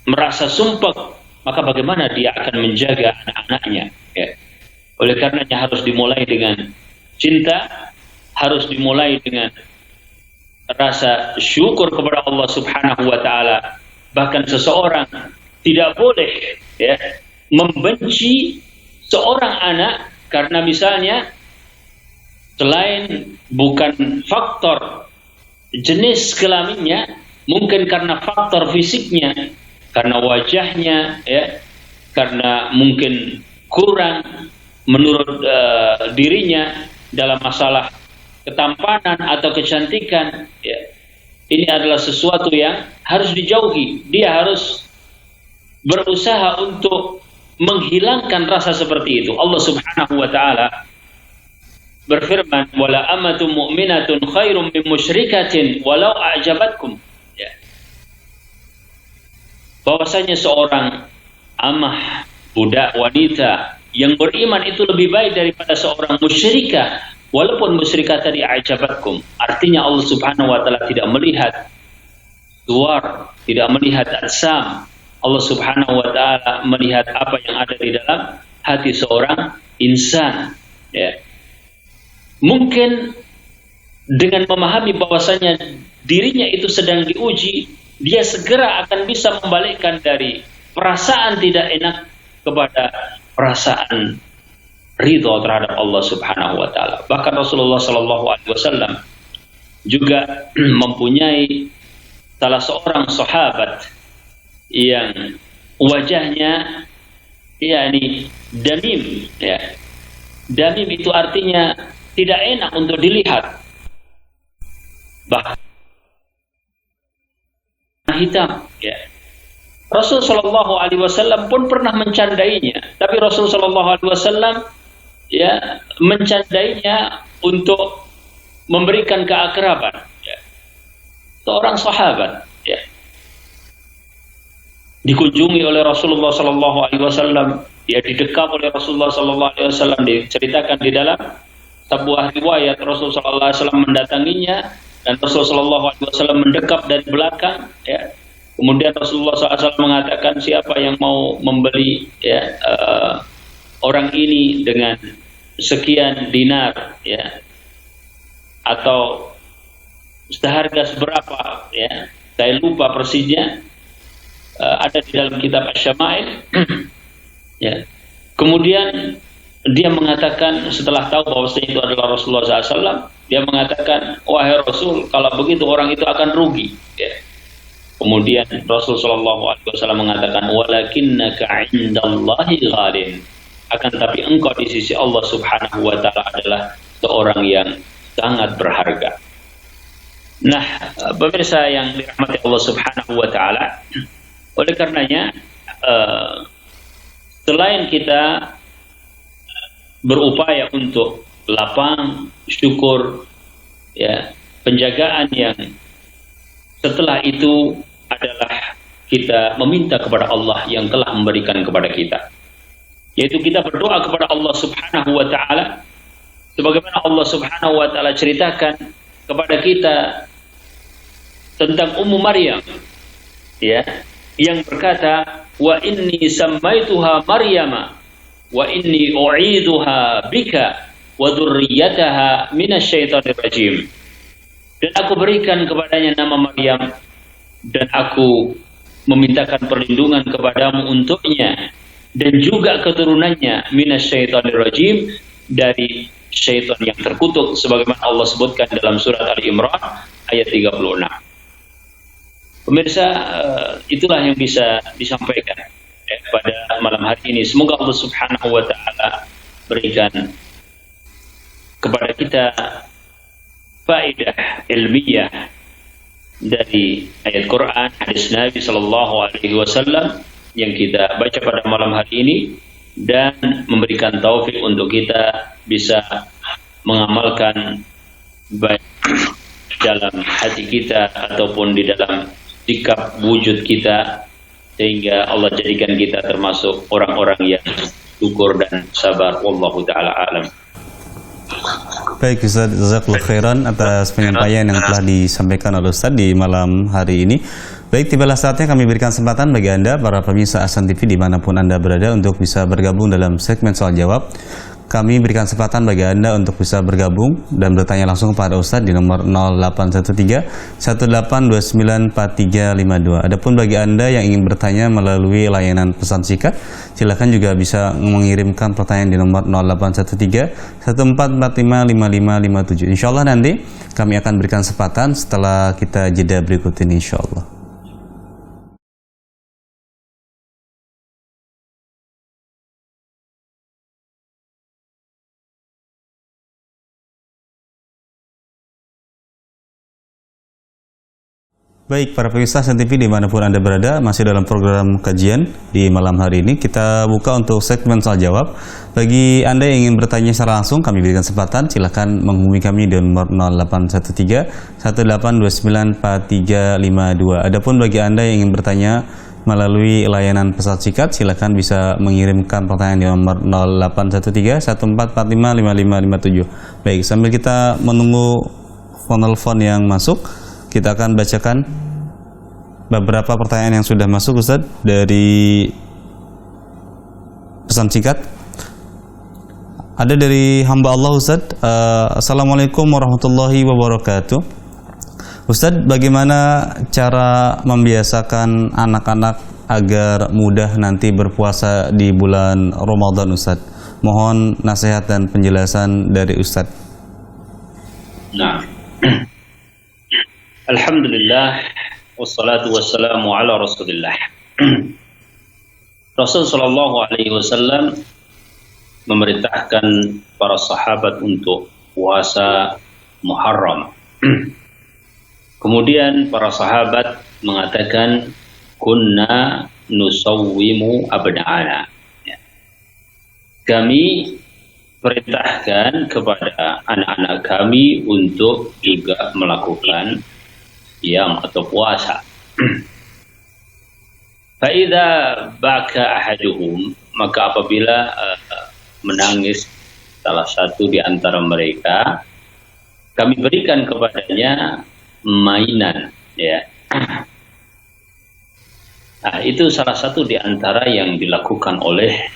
merasa sumpah, maka bagaimana dia akan menjaga anak-anaknya ya. Oleh karenanya harus dimulai dengan cinta, harus dimulai dengan rasa syukur kepada Allah Subhanahu wa taala. Bahkan seseorang tidak boleh ya membenci seorang anak karena misalnya selain bukan faktor jenis kelaminnya, mungkin karena faktor fisiknya, karena wajahnya ya, karena mungkin kurang menurut dirinya dalam masalah ketampanan atau kecantikan ya. Ini adalah sesuatu yang harus dijauhi. Dia harus berusaha untuk menghilangkan rasa seperti itu. Allah Subhanahu wa taala berfirman, wala amatun mu'minatun khairum min musyrikatin walau a'jabatkum ya. Bahwasanya seorang amah, budak wanita yang beriman itu lebih baik daripada seorang musyrikah, walaupun musyrikah tadi a'jabatkum. Artinya Allah Subhanahu wa taala tidak melihat luar, tidak melihat ajsam. Allah Subhanahu wa taala melihat apa yang ada di dalam hati seorang insan ya. Mungkin dengan memahami bahwasanya dirinya itu sedang diuji, dia segera akan bisa membalikkan dari perasaan tidak enak kepada perasaan ridha terhadap Allah Subhanahu wa taala. Bahkan Rasulullah sallallahu alaihi wasallam juga mempunyai salah seorang sahabat yang wajahnya yakni damim ya. Damim itu artinya tidak enak untuk dilihat, bahkan hitam ya. Rasul sallallahu alaihi wasallam pun pernah mencandainya, tapi Rasul sallallahu alaihi wasallam ya mencandainya untuk memberikan keakraban ya. Seorang sahabat ya dikunjungi oleh Rasulullah sallallahu alaihi wasallam, dia didekap oleh Rasulullah sallallahu alaihi wasallam. Diceritakan di dalam sebuah riwayat Rasul sallallahu alaihi wasallam mendatanginya dan Rasul sallallahu alaihi wasallam mendekap dari belakang ya. Kemudian Rasulullah SAW mengatakan, siapa yang mau membeli ya orang ini dengan sekian dinar ya, atau seharga seberapa ya, saya lupa persisnya, ada di dalam kitab Asy-Syama'il ya. Kemudian dia mengatakan, setelah tahu bahwa itu adalah Rasulullah SAW, dia mengatakan, wahai Rasul, kalau begitu orang itu akan rugi ya. Kemudian Rasul sallallahu alaihi wasallam mengatakan, walakinnaka 'indallahi ghalin, akan tapi engkau di sisi Allah Subhanahu wa taala adalah seorang yang sangat berharga. Nah, pemirsa yang dirahmati Allah Subhanahu wa taala, oleh karenanya selain kita berupaya untuk lapang syukur ya, penjagaan yang setelah itu adalah kita meminta kepada Allah yang telah memberikan kepada kita, yaitu kita berdoa kepada Allah Subhanahu wa taala sebagaimana Allah Subhanahu wa taala ceritakan kepada kita tentang Ummu Maryam ya, yang berkata, wa inni sammaituha Maryama wa inni u'iduha bika wa dzurriyyataha minasyaitonir rajim. Dan aku berikan kepadanya nama Maryam, dan aku memintakan perlindungan kepadamu untuknya dan juga keturunannya minasyaitonir rajim, dari syaitan yang terkutuk sebagaimana Allah sebutkan dalam surat Ali Imran ayat 36. Pemirsa, itulah yang bisa disampaikan pada malam hari ini. Semoga Allah Subhanahu wa taala berikan kepada kita faedah ilmiah dari ayat Quran, hadis Nabi sallallahu alaihi wasallam yang kita baca pada malam hari ini, dan memberikan taufik untuk kita bisa mengamalkan baik dalam hati kita ataupun di dalam sikap wujud kita, sehingga Allah jadikan kita termasuk orang-orang yang syukur dan sabar. Wallahu ta'ala alam. Baik Ustaz, jazakallahu khairan atas penyampaian yang telah disampaikan oleh Ustaz di malam hari ini. Baik, tibalah saatnya kami berikan kesempatan bagi Anda para pemirsa Ahsan TV dimanapun Anda berada untuk bisa bergabung dalam segmen soal jawab. Kami berikan kesempatan bagi Anda untuk bisa bergabung dan bertanya langsung kepada Ustaz di nomor 0813-1829-4352. Adapun bagi Anda yang ingin bertanya melalui layanan pesan singkat, silakan juga bisa mengirimkan pertanyaan di nomor 0813-1445-5557. Insya Allah nanti kami akan berikan kesempatan setelah kita jeda berikut ini, insya Allah. Baik, para pemirsa Ahsan TV dimanapun Anda berada, masih dalam program kajian di malam hari ini. Kita buka untuk segmen soal jawab. Bagi Anda yang ingin bertanya secara langsung, kami berikan kesempatan. Silakan menghubungi kami di nomor 0813-1829-4352. Adapun bagi Anda yang ingin bertanya melalui layanan pesan singkat, silakan bisa mengirimkan pertanyaan di nomor 0813-1445-5557. Baik, sambil kita menunggu telepon yang masuk, kita akan bacakan beberapa pertanyaan yang sudah masuk, Ustaz, dari pesan singkat. Ada dari hamba Allah, Ustaz. Assalamualaikum warahmatullahi wabarakatuh. Ustaz, bagaimana cara membiasakan anak-anak agar mudah nanti berpuasa di bulan Ramadan, Ustaz? Mohon nasihat dan penjelasan dari Ustaz. Nah, Alhamdulillah, wassalatu wassalamu ala Rasulillah. Rasul sallallahu alaihi wasallam memerintahkan para sahabat untuk puasa Muharram. Kemudian para sahabat mengatakan, kunna nusawwimu abna'ana. Kami perintahkan kepada anak-anak kami untuk juga melakukan qiyam atau puasa. Fa'idha baka ahaduhum, maka apabila menangis salah satu di antara mereka, kami berikan kepadanya mainan, ya. Nah, itu salah satu di antara yang dilakukan oleh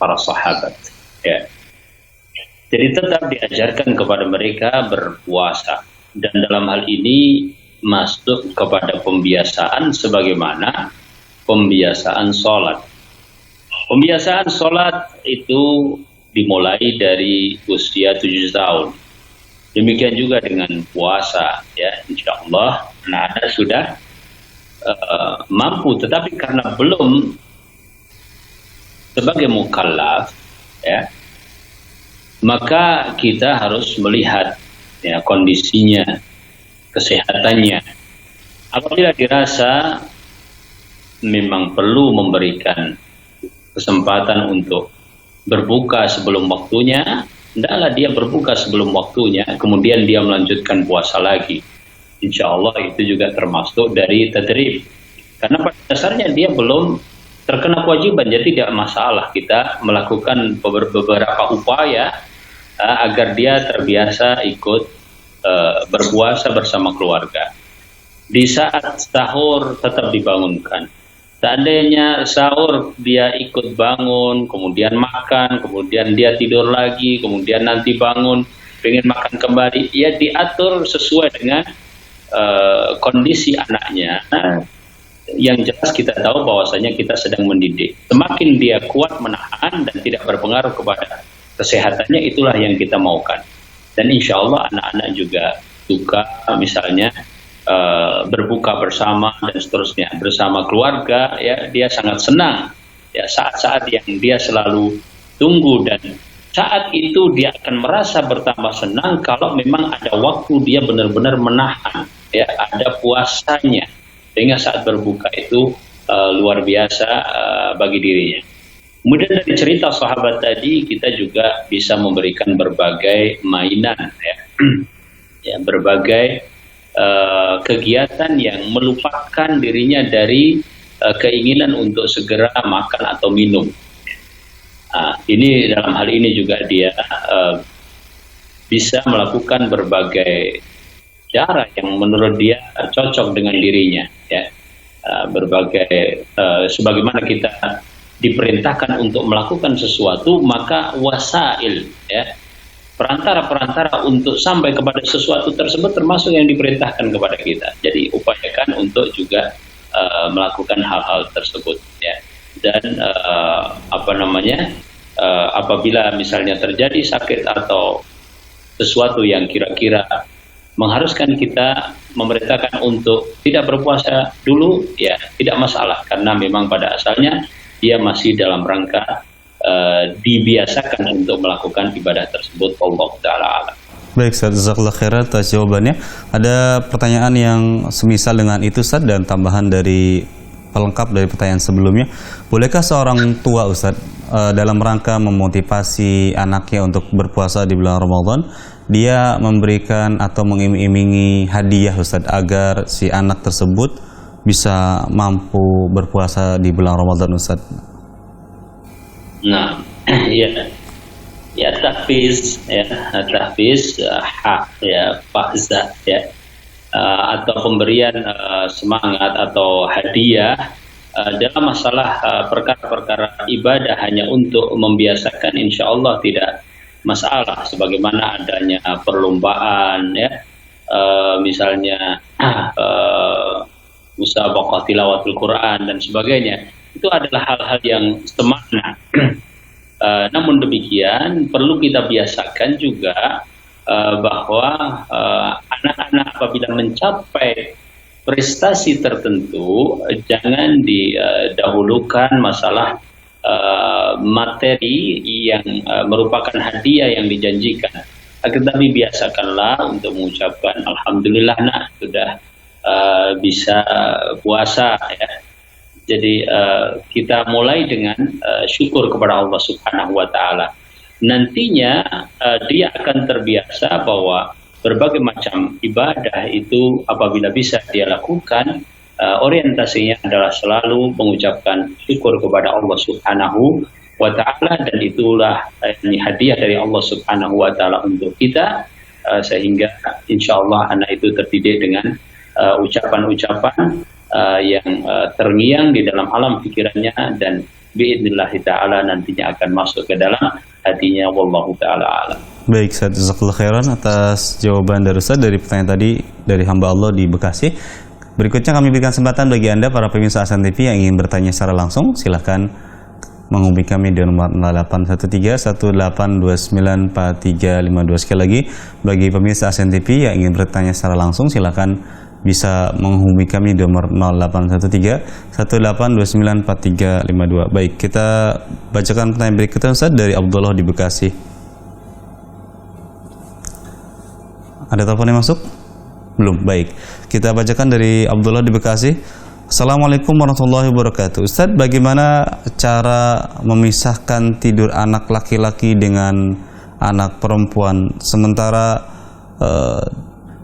para sahabat, ya. Jadi tetap diajarkan kepada mereka berpuasa. Dan dalam hal ini masuk kepada pembiasaan sebagaimana pembiasaan sholat. Pembiasaan sholat itu dimulai dari usia 7 tahun. Demikian juga dengan puasa, ya, insya Allah anak-anak sudah mampu, tetapi karena belum sebagai mukallaf, ya, maka kita harus melihat, ya, kondisinya, kesehatannya. Apabila dirasa memang perlu memberikan kesempatan untuk berbuka sebelum waktunya, hendaklah dia berbuka sebelum waktunya, kemudian dia melanjutkan puasa lagi. Insya Allah itu juga termasuk dari tadrib. Karena pada dasarnya dia belum terkena kewajiban, jadi tidak masalah kita melakukan beberapa upaya agar dia terbiasa ikut berpuasa bersama keluarga. Di saat sahur tetap dibangunkan. Seandainya sahur dia ikut bangun, kemudian makan, kemudian dia tidur lagi, kemudian nanti bangun, pengen makan kembali, ya diatur sesuai dengan kondisi anaknya. Nah, yang jelas kita tahu bahwasanya kita sedang mendidik. Semakin dia kuat menahan dan tidak berpengaruh kepada kesehatannya itulah yang kita maukan. Dan insya Allah anak-anak juga suka misalnya berbuka bersama dan seterusnya bersama keluarga, ya dia sangat senang ya saat-saat yang dia selalu tunggu, dan saat itu dia akan merasa bertambah senang kalau memang ada waktu dia benar-benar menahan, ya ada puasanya, sehingga saat berbuka itu luar biasa bagi dirinya. Kemudian dari cerita sahabat tadi kita juga bisa memberikan berbagai mainan, ya, ya berbagai kegiatan yang melupakan dirinya dari keinginan untuk segera makan atau minum. Ini dalam hal ini juga dia bisa melakukan berbagai cara yang menurut dia cocok dengan dirinya, ya. Berbagai sebagaimana kita diperintahkan untuk melakukan sesuatu, maka wasail, ya, perantara-perantara untuk sampai kepada sesuatu tersebut termasuk yang diperintahkan kepada kita. Jadi upayakan untuk juga melakukan hal-hal tersebut, ya. Dan apabila misalnya terjadi sakit atau sesuatu yang kira-kira mengharuskan kita memerintahkan untuk tidak berpuasa dulu, ya tidak masalah, karena memang pada asalnya dia masih dalam rangka dibiasakan untuk melakukan ibadah tersebut. Allah Ta'ala alam. Baik, Ustaz, jazakallahu khairan atas jawabannya. Ada pertanyaan yang semisal dengan itu, Ustaz, dan tambahan dari pelengkap dari pertanyaan sebelumnya. Bolehkah seorang tua, Ustaz, dalam rangka memotivasi anaknya untuk berpuasa di bulan Ramadan, dia memberikan atau mengiming-imingi hadiah, Ustaz, agar si anak tersebut bisa mampu berpuasa di bulan Ramadan, Ustaz? Nah, ya tahfiz, hak, ya fahza, ya, atau pemberian semangat atau hadiah dalam masalah perkara-perkara ibadah hanya untuk membiasakan, insya Allah tidak masalah. Sebagaimana adanya perlombaan, ya, misalnya musabaqah tilawatul Quran dan sebagainya, itu adalah hal-hal yang semakna. Namun demikian perlu kita biasakan juga bahwa anak-anak apabila mencapai prestasi tertentu jangan didahulukan masalah materi yang merupakan hadiah yang dijanjikan. Tetapi biasakanlah untuk mengucapkan alhamdulillah nak sudah bisa puasa, ya. Jadi kita mulai dengan syukur kepada Allah Subhanahu wa Ta'ala. Nantinya dia akan terbiasa bahwa berbagai macam ibadah itu apabila bisa dia lakukan, orientasinya adalah selalu mengucapkan syukur kepada Allah Subhanahu wa Ta'ala, dan itulah ini hadiah dari Allah Subhanahu wa Ta'ala untuk kita, sehingga insya Allah anak itu terdidik dengan ucapan-ucapan yang terngiang di dalam alam pikirannya, dan biidnillahi ta'ala nantinya akan masuk ke dalam hatinya. Wallahu ta'ala alam. Baik, Ustaz, jazakallahu khairan atas jawaban dari Ustaz dari pertanyaan tadi dari hamba Allah di Bekasi. Berikutnya kami berikan kesempatan bagi Anda para pemirsa Hasan TV yang ingin bertanya secara langsung, silahkan menghubungi kami di nomor 0813-1829-4352. Sekali lagi, bagi pemirsa Hasan TV yang ingin bertanya secara langsung, silahkan bisa menghubungi kami di nomor 0813-1829-4352. Baik, kita bacakan pertanyaan berikutnya, Ustaz, dari Abdullah di Bekasi. Ada telepon yang masuk? Belum. Baik, kita bacakan dari Abdullah di Bekasi. Assalamualaikum warahmatullahi wabarakatuh. Ustaz, bagaimana cara memisahkan tidur anak laki-laki dengan anak perempuan, sementara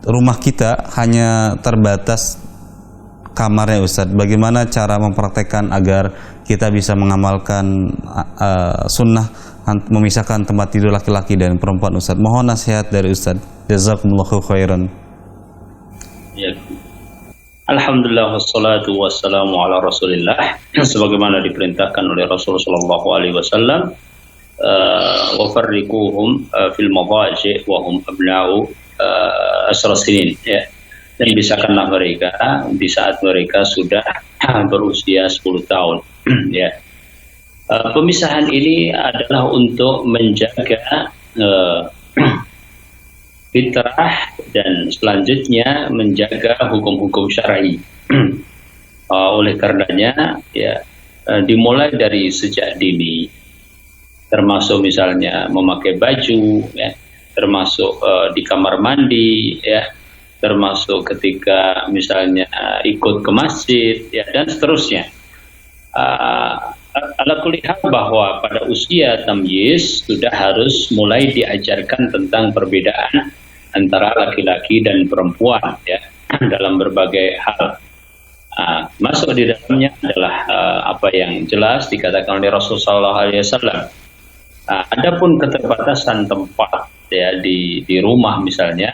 rumah kita hanya terbatas kamarnya, Ustaz? Bagaimana cara mempraktekkan agar kita bisa mengamalkan sunnah memisahkan tempat tidur laki-laki dan perempuan, Ustaz? Mohon nasihat dari Ustaz. Jazakumullahu khairan. Ya. Alhamdulillah wassalatu wassalamu ala Rasulillah, sebagaimana diperintahkan oleh Rasulullah sallallahu alaihi wasallam, wa farriquhum fil madaji wa hum abna'u asra sinin, ya. Dan pisahkanlah mereka di saat mereka sudah berusia 10 tahun, ya. Pemisahan ini adalah untuk menjaga fitrah dan selanjutnya menjaga hukum-hukum syar'i. Oleh karenanya ya dimulai dari sejak dini, termasuk misalnya memakai baju, ya, termasuk di kamar mandi, ya, termasuk ketika misalnya ikut ke masjid, ya, dan seterusnya. Ala kulli hal bahwa pada usia tamyiz sudah harus mulai diajarkan tentang perbedaan antara laki-laki dan perempuan, ya, dalam berbagai hal. Masuk di dalamnya adalah apa yang jelas dikatakan oleh Rasulullah SAW. Adapun keterbatasan tempat, ya, di rumah misalnya,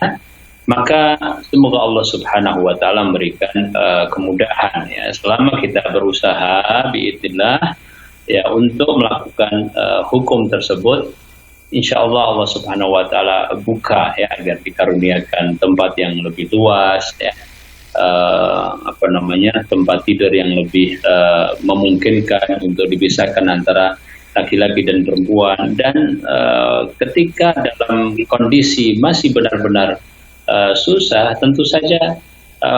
maka semoga Allah Subhanahu wa taala memberikan kemudahan, ya, selama kita berusaha biidznillah, ya, untuk melakukan hukum tersebut. Insya Allah Allah Subhanahu wa taala buka, ya, agar dikaruniakan tempat yang lebih luas, ya, tempat tidur yang lebih memungkinkan untuk dipisahkan antara laki-laki dan perempuan, dan ketika dalam kondisi masih benar-benar susah, tentu saja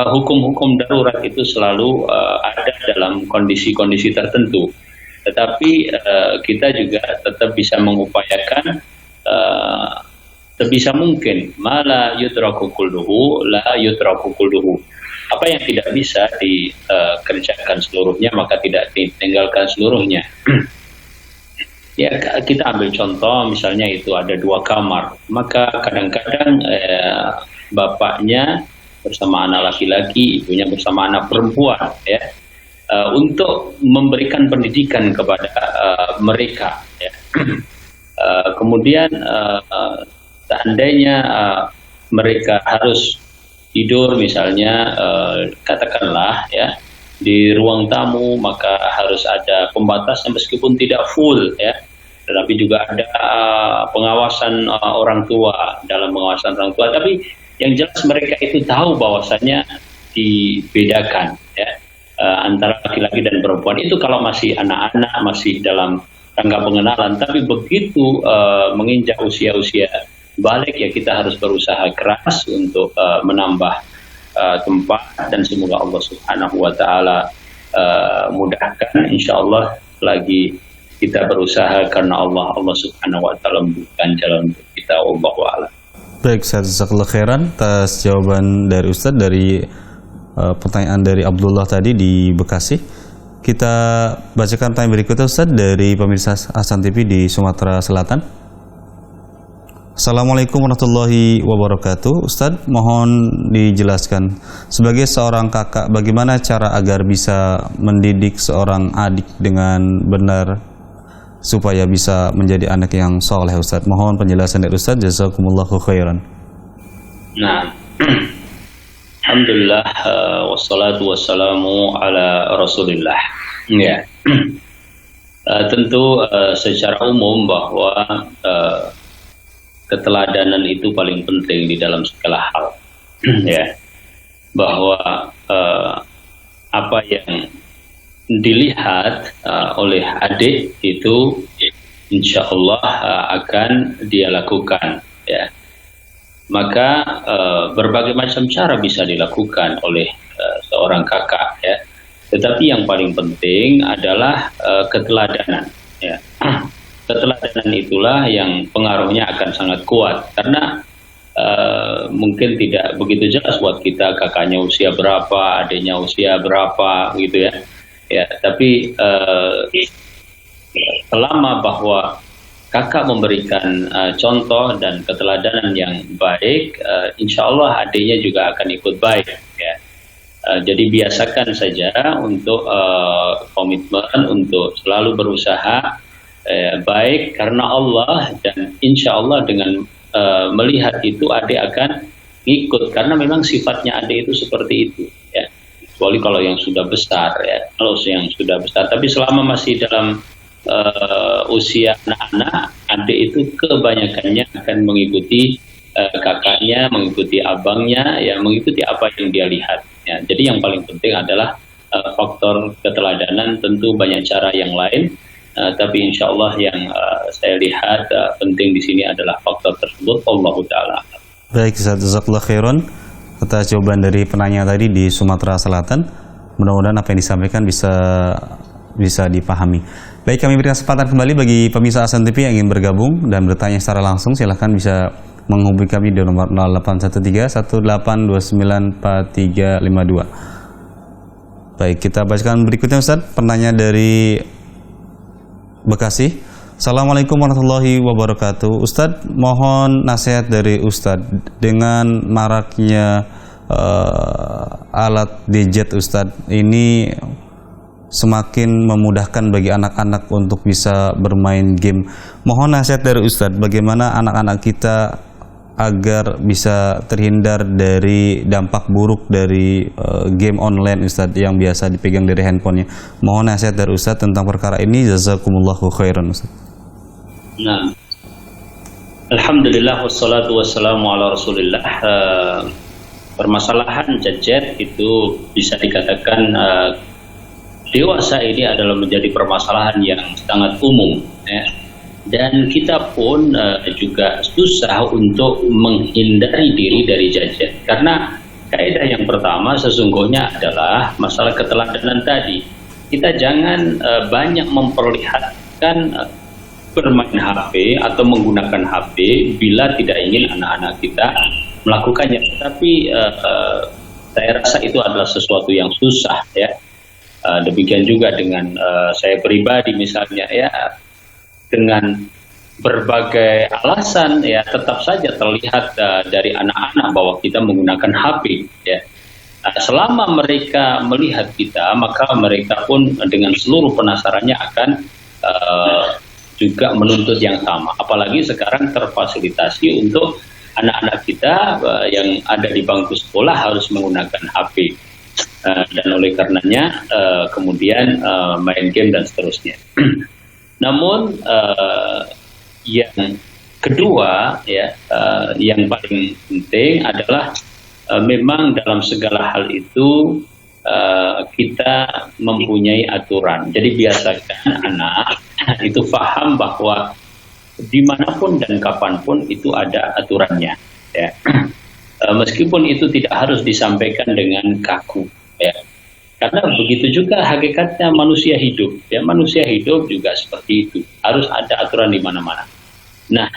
hukum-hukum darurat itu selalu ada dalam kondisi-kondisi tertentu, tetapi kita juga tetap bisa mengupayakan sebisa mungkin mala yutraku kulluhu la yutraku kulluhu. Apa yang tidak bisa dikerjakan seluruhnya maka tidak ditinggalkan seluruhnya. Ya, kita ambil contoh misalnya itu ada 2 kamar, maka kadang-kadang bapaknya bersama anak laki-laki, ibunya bersama anak perempuan, ya, untuk memberikan pendidikan kepada mereka, ya. Kemudian seandainya mereka harus tidur misalnya katakanlah, ya, di ruang tamu, maka harus ada pembatasnya meskipun tidak full, ya, tetapi juga ada pengawasan orang tua, dalam pengawasan orang tua, tapi yang jelas mereka itu tahu bahwasannya dibedakan, ya, antara laki-laki dan perempuan. Itu kalau masih anak-anak, masih dalam rangka pengenalan. Tapi begitu menginjak usia-usia balik, ya, kita harus berusaha keras untuk menambah tempat, dan semoga Allah Subhanahu wa taala mudahkan. Insyaallah lagi kita berusaha karena Allah Subhanahu wa taala membukakan jalan untuk kita. Wallahu a'lam. Baik, jazakallahu khairan atas jawaban dari Ustadz dari pertanyaan dari Abdullah tadi di Bekasi. Kita bacakan pertanyaan berikutnya, Ustadz, dari pemirsa Hasan TV di Sumatera Selatan. Assalamualaikum warahmatullahi wabarakatuh. Ustadz, mohon dijelaskan, sebagai seorang kakak, bagaimana cara agar bisa mendidik seorang adik dengan benar supaya bisa menjadi anak yang soleh, Ustadz? Mohon penjelasan dari Ustadz. Jazakumullahu khairan. Nah, alhamdulillah, wassalatu wassalamu ala rasulillah. Ya, tentu secara umum bahwa keteladanan itu paling penting di dalam segala hal. Ya, bahwa apa yang dilihat oleh adik itu insya Allah akan dia lakukan, ya. Maka berbagai macam cara bisa dilakukan oleh seorang kakak, ya. Tetapi yang paling penting adalah keteladanan, ya. Keteladanan itulah yang pengaruhnya akan sangat kuat, karena mungkin tidak begitu jelas buat kita kakaknya usia berapa, adiknya usia berapa, gitu, ya. Ya, tapi selama bahwa kakak memberikan contoh dan keteladanan yang baik, insya Allah adiknya juga akan ikut baik, ya. Jadi biasakan saja untuk komitmen untuk selalu berusaha baik karena Allah, dan insya Allah dengan melihat itu adik akan ikut, karena memang sifatnya adik itu seperti itu, ya. Kecuali kalau yang sudah besar, ya, kalau yang sudah besar. Tapi selama masih dalam usia anak-anak, adik itu kebanyakannya akan mengikuti kakaknya, mengikuti abangnya, ya, mengikuti apa yang dia lihat, ya. Jadi yang paling penting adalah faktor keteladanan. Tentu banyak cara yang lain, Tapi insya Allah yang saya lihat penting di sini adalah faktor tersebut. Allahu taala. Baik, Ustaz, jazakallahu khairan atas jawaban dari penanya tadi di Sumatera Selatan. Mudah-mudahan apa yang disampaikan bisa dipahami. Baik, kami berikan kesempatan kembali bagi pemirsa Hasan TV yang ingin bergabung dan bertanya secara langsung. Silahkan bisa menghubungi kami di nomor 0813-1829-4352. Baik, kita bacakan berikutnya, Ustaz. Pertanyaan dari Bekasi. Assalamualaikum warahmatullahi wabarakatuh. Ustadz, mohon nasihat dari Ustadz dengan maraknya alat gadget Ustadz ini semakin memudahkan bagi anak-anak untuk bisa bermain game. Mohon nasihat dari Ustadz, bagaimana anak-anak kita agar bisa terhindar dari dampak buruk dari game online Ustadz yang biasa dipegang dari handphonenya. Mohon nasihat dari Ustadz tentang perkara ini. Jazakumullahu khairan, Ustadz. Nah, alhamdulillah wassalatu wassalamu ala rasulillah. Permasalahan gadget itu bisa dikatakan dewasa ini adalah menjadi permasalahan yang sangat umum, ya. Dan kita pun juga susah untuk menghindari diri dari gadget, karena kaidah yang pertama sesungguhnya adalah masalah keteladanan tadi. Kita jangan banyak memperlihatkan bermain HP atau menggunakan HP bila tidak ingin anak-anak kita melakukannya. Tapi saya rasa itu adalah sesuatu yang susah, ya. Demikian juga dengan saya pribadi misalnya, ya, dengan berbagai alasan, ya, tetap saja terlihat dari anak-anak bahwa kita menggunakan HP, ya. Selama mereka melihat kita, maka mereka pun dengan seluruh penasarannya akan juga menuntut yang sama. Apalagi sekarang terfasilitasi untuk anak-anak kita yang ada di bangku sekolah harus menggunakan HP. Dan oleh karenanya kemudian main game dan seterusnya. Namun yang kedua, ya, yang paling penting adalah memang dalam segala hal itu kita mempunyai aturan. Jadi biasakan anak itu paham bahwa dimanapun dan kapanpun itu ada aturannya, ya. Meskipun itu tidak harus disampaikan dengan kaku, ya. Karena begitu juga hakikatnya manusia hidup, ya. Manusia hidup juga seperti itu, harus ada aturan di mana-mana. Nah,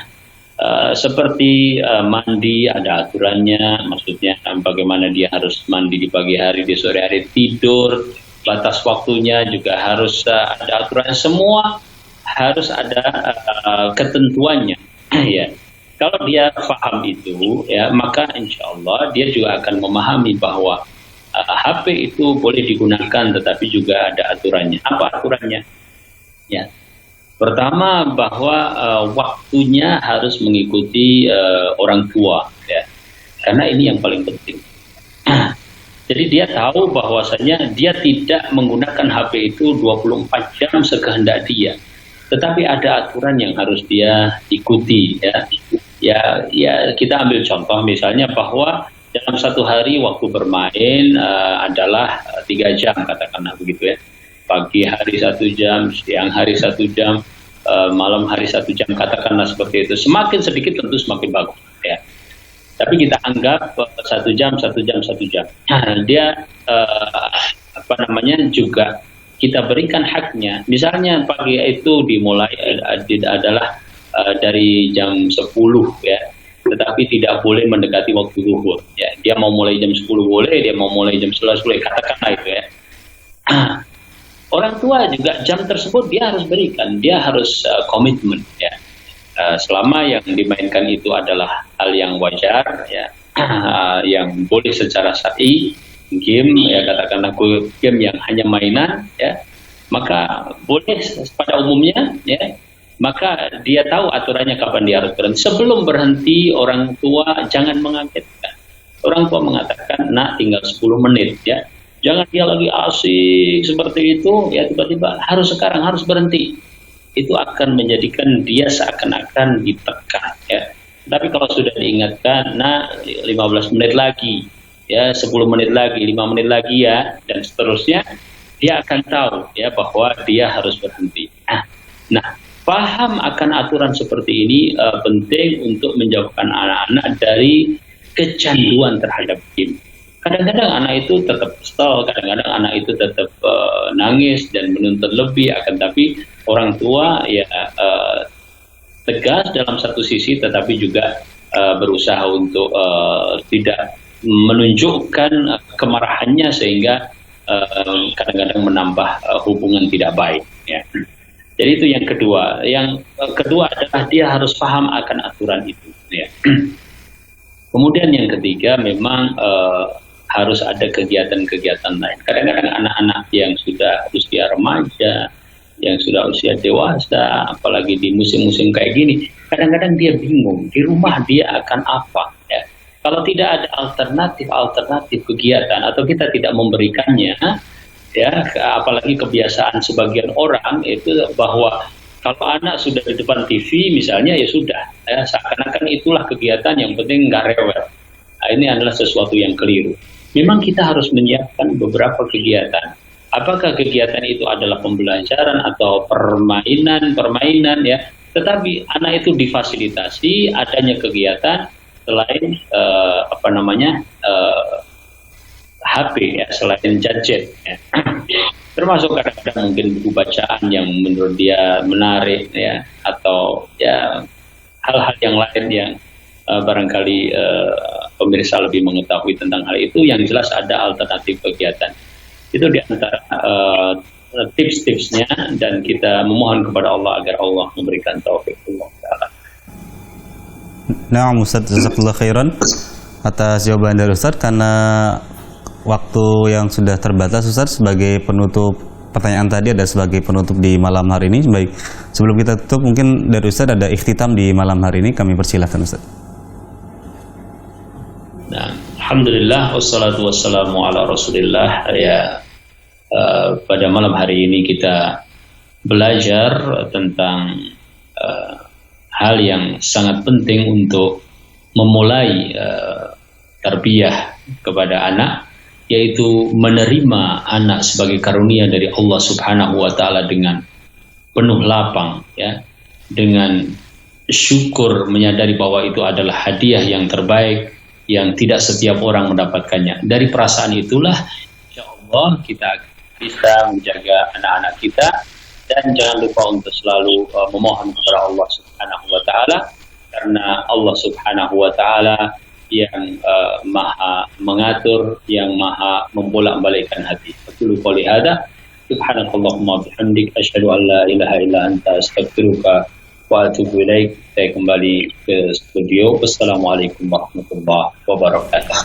seperti mandi ada aturannya, maksudnya bagaimana dia harus mandi di pagi hari, di sore hari, tidur, batas waktunya juga harus ada aturan. Semua harus ada ketentuannya, ya. Kalau dia paham itu, ya, maka insya Allah dia juga akan memahami bahwa HP itu boleh digunakan, tetapi juga ada aturannya. Apa aturannya? Ya, pertama bahwa waktunya harus mengikuti orang tua, ya, karena ini yang paling penting. Jadi dia tahu bahwasanya dia tidak menggunakan HP itu 24 jam sekehendak dia, tetapi ada aturan yang harus dia ikuti, ya. Ya, kita ambil contoh misalnya bahwa dalam satu hari waktu bermain adalah 3 jam, katakanlah begitu, ya. Pagi hari 1 jam, siang hari 1 jam, malam hari 1 jam, katakanlah seperti itu. Semakin sedikit tentu semakin bagus, ya. Tapi kita anggap 1 jam, 1 jam, 1 jam. Nah, dia juga kita berikan haknya. Misalnya pagi itu dimulai adalah dari jam 10, ya. Tetapi tidak boleh mendekati waktu zuhur, ya. Dia mau mulai jam 10 boleh, dia mau mulai jam 11 boleh, katakanlah itu, ya. Orang tua juga jam tersebut dia harus berikan, dia harus komitmen, ya. Selama yang dimainkan itu adalah hal yang wajar, ya, yang boleh secara syar'i, game, ya, katakanlah game yang hanya mainan, ya, maka boleh pada umumnya, ya. Maka dia tahu aturannya kapan dia harus berhenti. Sebelum berhenti, orang tua jangan mengagetkan. Orang tua mengatakan, nak tinggal 10 menit, ya. Jangan dia lagi asik seperti itu, ya, tiba-tiba harus sekarang, harus berhenti. Itu akan menjadikan dia seakan-akan ditekan, ya. Tapi kalau sudah diingatkan, nah 15 menit lagi, ya, 10 menit lagi, 5 menit lagi, ya, dan seterusnya, dia akan tahu, ya, bahwa dia harus berhenti. Nah, Nah, paham akan aturan seperti ini penting untuk menjauhkan anak-anak dari kecanduan terhadap game. Kadang-kadang anak itu tetap kesel, kadang-kadang anak itu tetap nangis dan menuntut lebih, akan tapi orang tua ya tegas dalam satu sisi, tetapi juga berusaha untuk tidak menunjukkan kemarahannya sehingga kadang-kadang menambah hubungan tidak baik. Ya. Jadi itu yang kedua. Yang kedua adalah dia harus paham akan aturan itu. Ya. Kemudian yang ketiga memang harus ada kegiatan-kegiatan lain. Kadang-kadang anak-anak yang sudah usia remaja, yang sudah usia dewasa, apalagi di musim-musim kayak gini, kadang-kadang dia bingung di rumah dia akan apa. Ya. Kalau tidak ada alternatif kegiatan atau kita tidak memberikannya, ya, apalagi kebiasaan sebagian orang itu bahwa kalau anak sudah di depan TV misalnya ya sudah, ya, seakan-akan itulah kegiatan yang penting nggak rewel. Nah, ini adalah sesuatu yang keliru. Memang kita harus menyiapkan beberapa kegiatan. Apakah kegiatan itu adalah pembelajaran atau permainan ya, tetapi anak itu difasilitasi adanya kegiatan selain HP ya, selain gadget ya. Termasuk kadang-kadang mungkin buku bacaan yang menurut dia menarik ya, atau ya hal-hal yang lain yang barangkali pemirsa lebih mengetahui tentang hal itu. Yang jelas ada alternatif kegiatan. Itu di antara tips-tipsnya, dan kita memohon kepada Allah agar Allah memberikan taufik. Nah, Ustaz, jazakallahu khairan atas jawaban dari Ustaz. Karena waktu yang sudah terbatas, Ustaz, sebagai penutup pertanyaan tadi ada sebagai penutup di malam hari ini. Baik, sebelum kita tutup, mungkin dari Ustaz ada ikhtitam di malam hari ini, kami persilahkan Ustaz. Nah, alhamdulillah wassalatu wassalamu ala Rasulillah. Ya, pada malam hari ini kita belajar tentang hal yang sangat penting untuk memulai tarbiyah kepada anak, yaitu menerima anak sebagai karunia dari Allah Subhanahu wa taala dengan penuh lapang ya, dengan syukur, menyadari bahwa itu adalah hadiah yang terbaik yang tidak setiap orang mendapatkannya. Dari perasaan itulah insya Allah kita bisa menjaga anak-anak kita, dan jangan lupa untuk selalu memohon kepada Allah Subhanahu wa taala, karena Allah Subhanahu wa taala yang maha mengatur, yang maha membolak-balikkan hati. Aqulu qouli hadza subhanakallahumma bihamdik asyhadu an la ilaha illa anta astaghfiruka wa atubu ilaik. Saya kembali ke studio. Wassalamualaikum warahmatullahi wabarakatuh.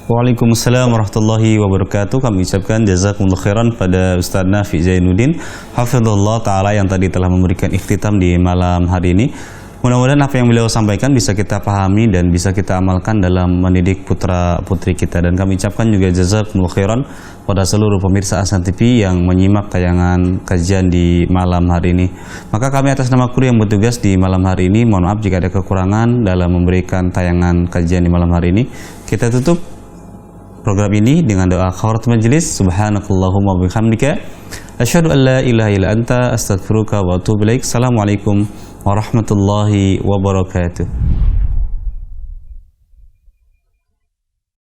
Waalaikumsalam warahmatullahi wabarakatuh. Kami ucapkan jazakumullah khairan pada Ustaz Nafi Zainuddin hafizallahu taala yang tadi telah memberikan ikhtitam di malam hari ini. Mudah-mudahan apa yang beliau sampaikan bisa kita pahami dan bisa kita amalkan dalam mendidik putra-putri kita. Dan kami ucapkan juga jazakumullah khairan pada seluruh pemirsa Ahsan TV yang menyimak tayangan kajian di malam hari ini. Maka kami atas nama kru yang bertugas di malam hari ini, mohon maaf jika ada kekurangan dalam memberikan tayangan kajian di malam hari ini. Kita tutup program ini dengan doa kafaratul majelis. Subhanakallahumma bihamdika asyhadu an la ilaha illa anta astaghfiruka wa atubu ilaik. Assalamualaikum warahmatullahi wabarakatuh.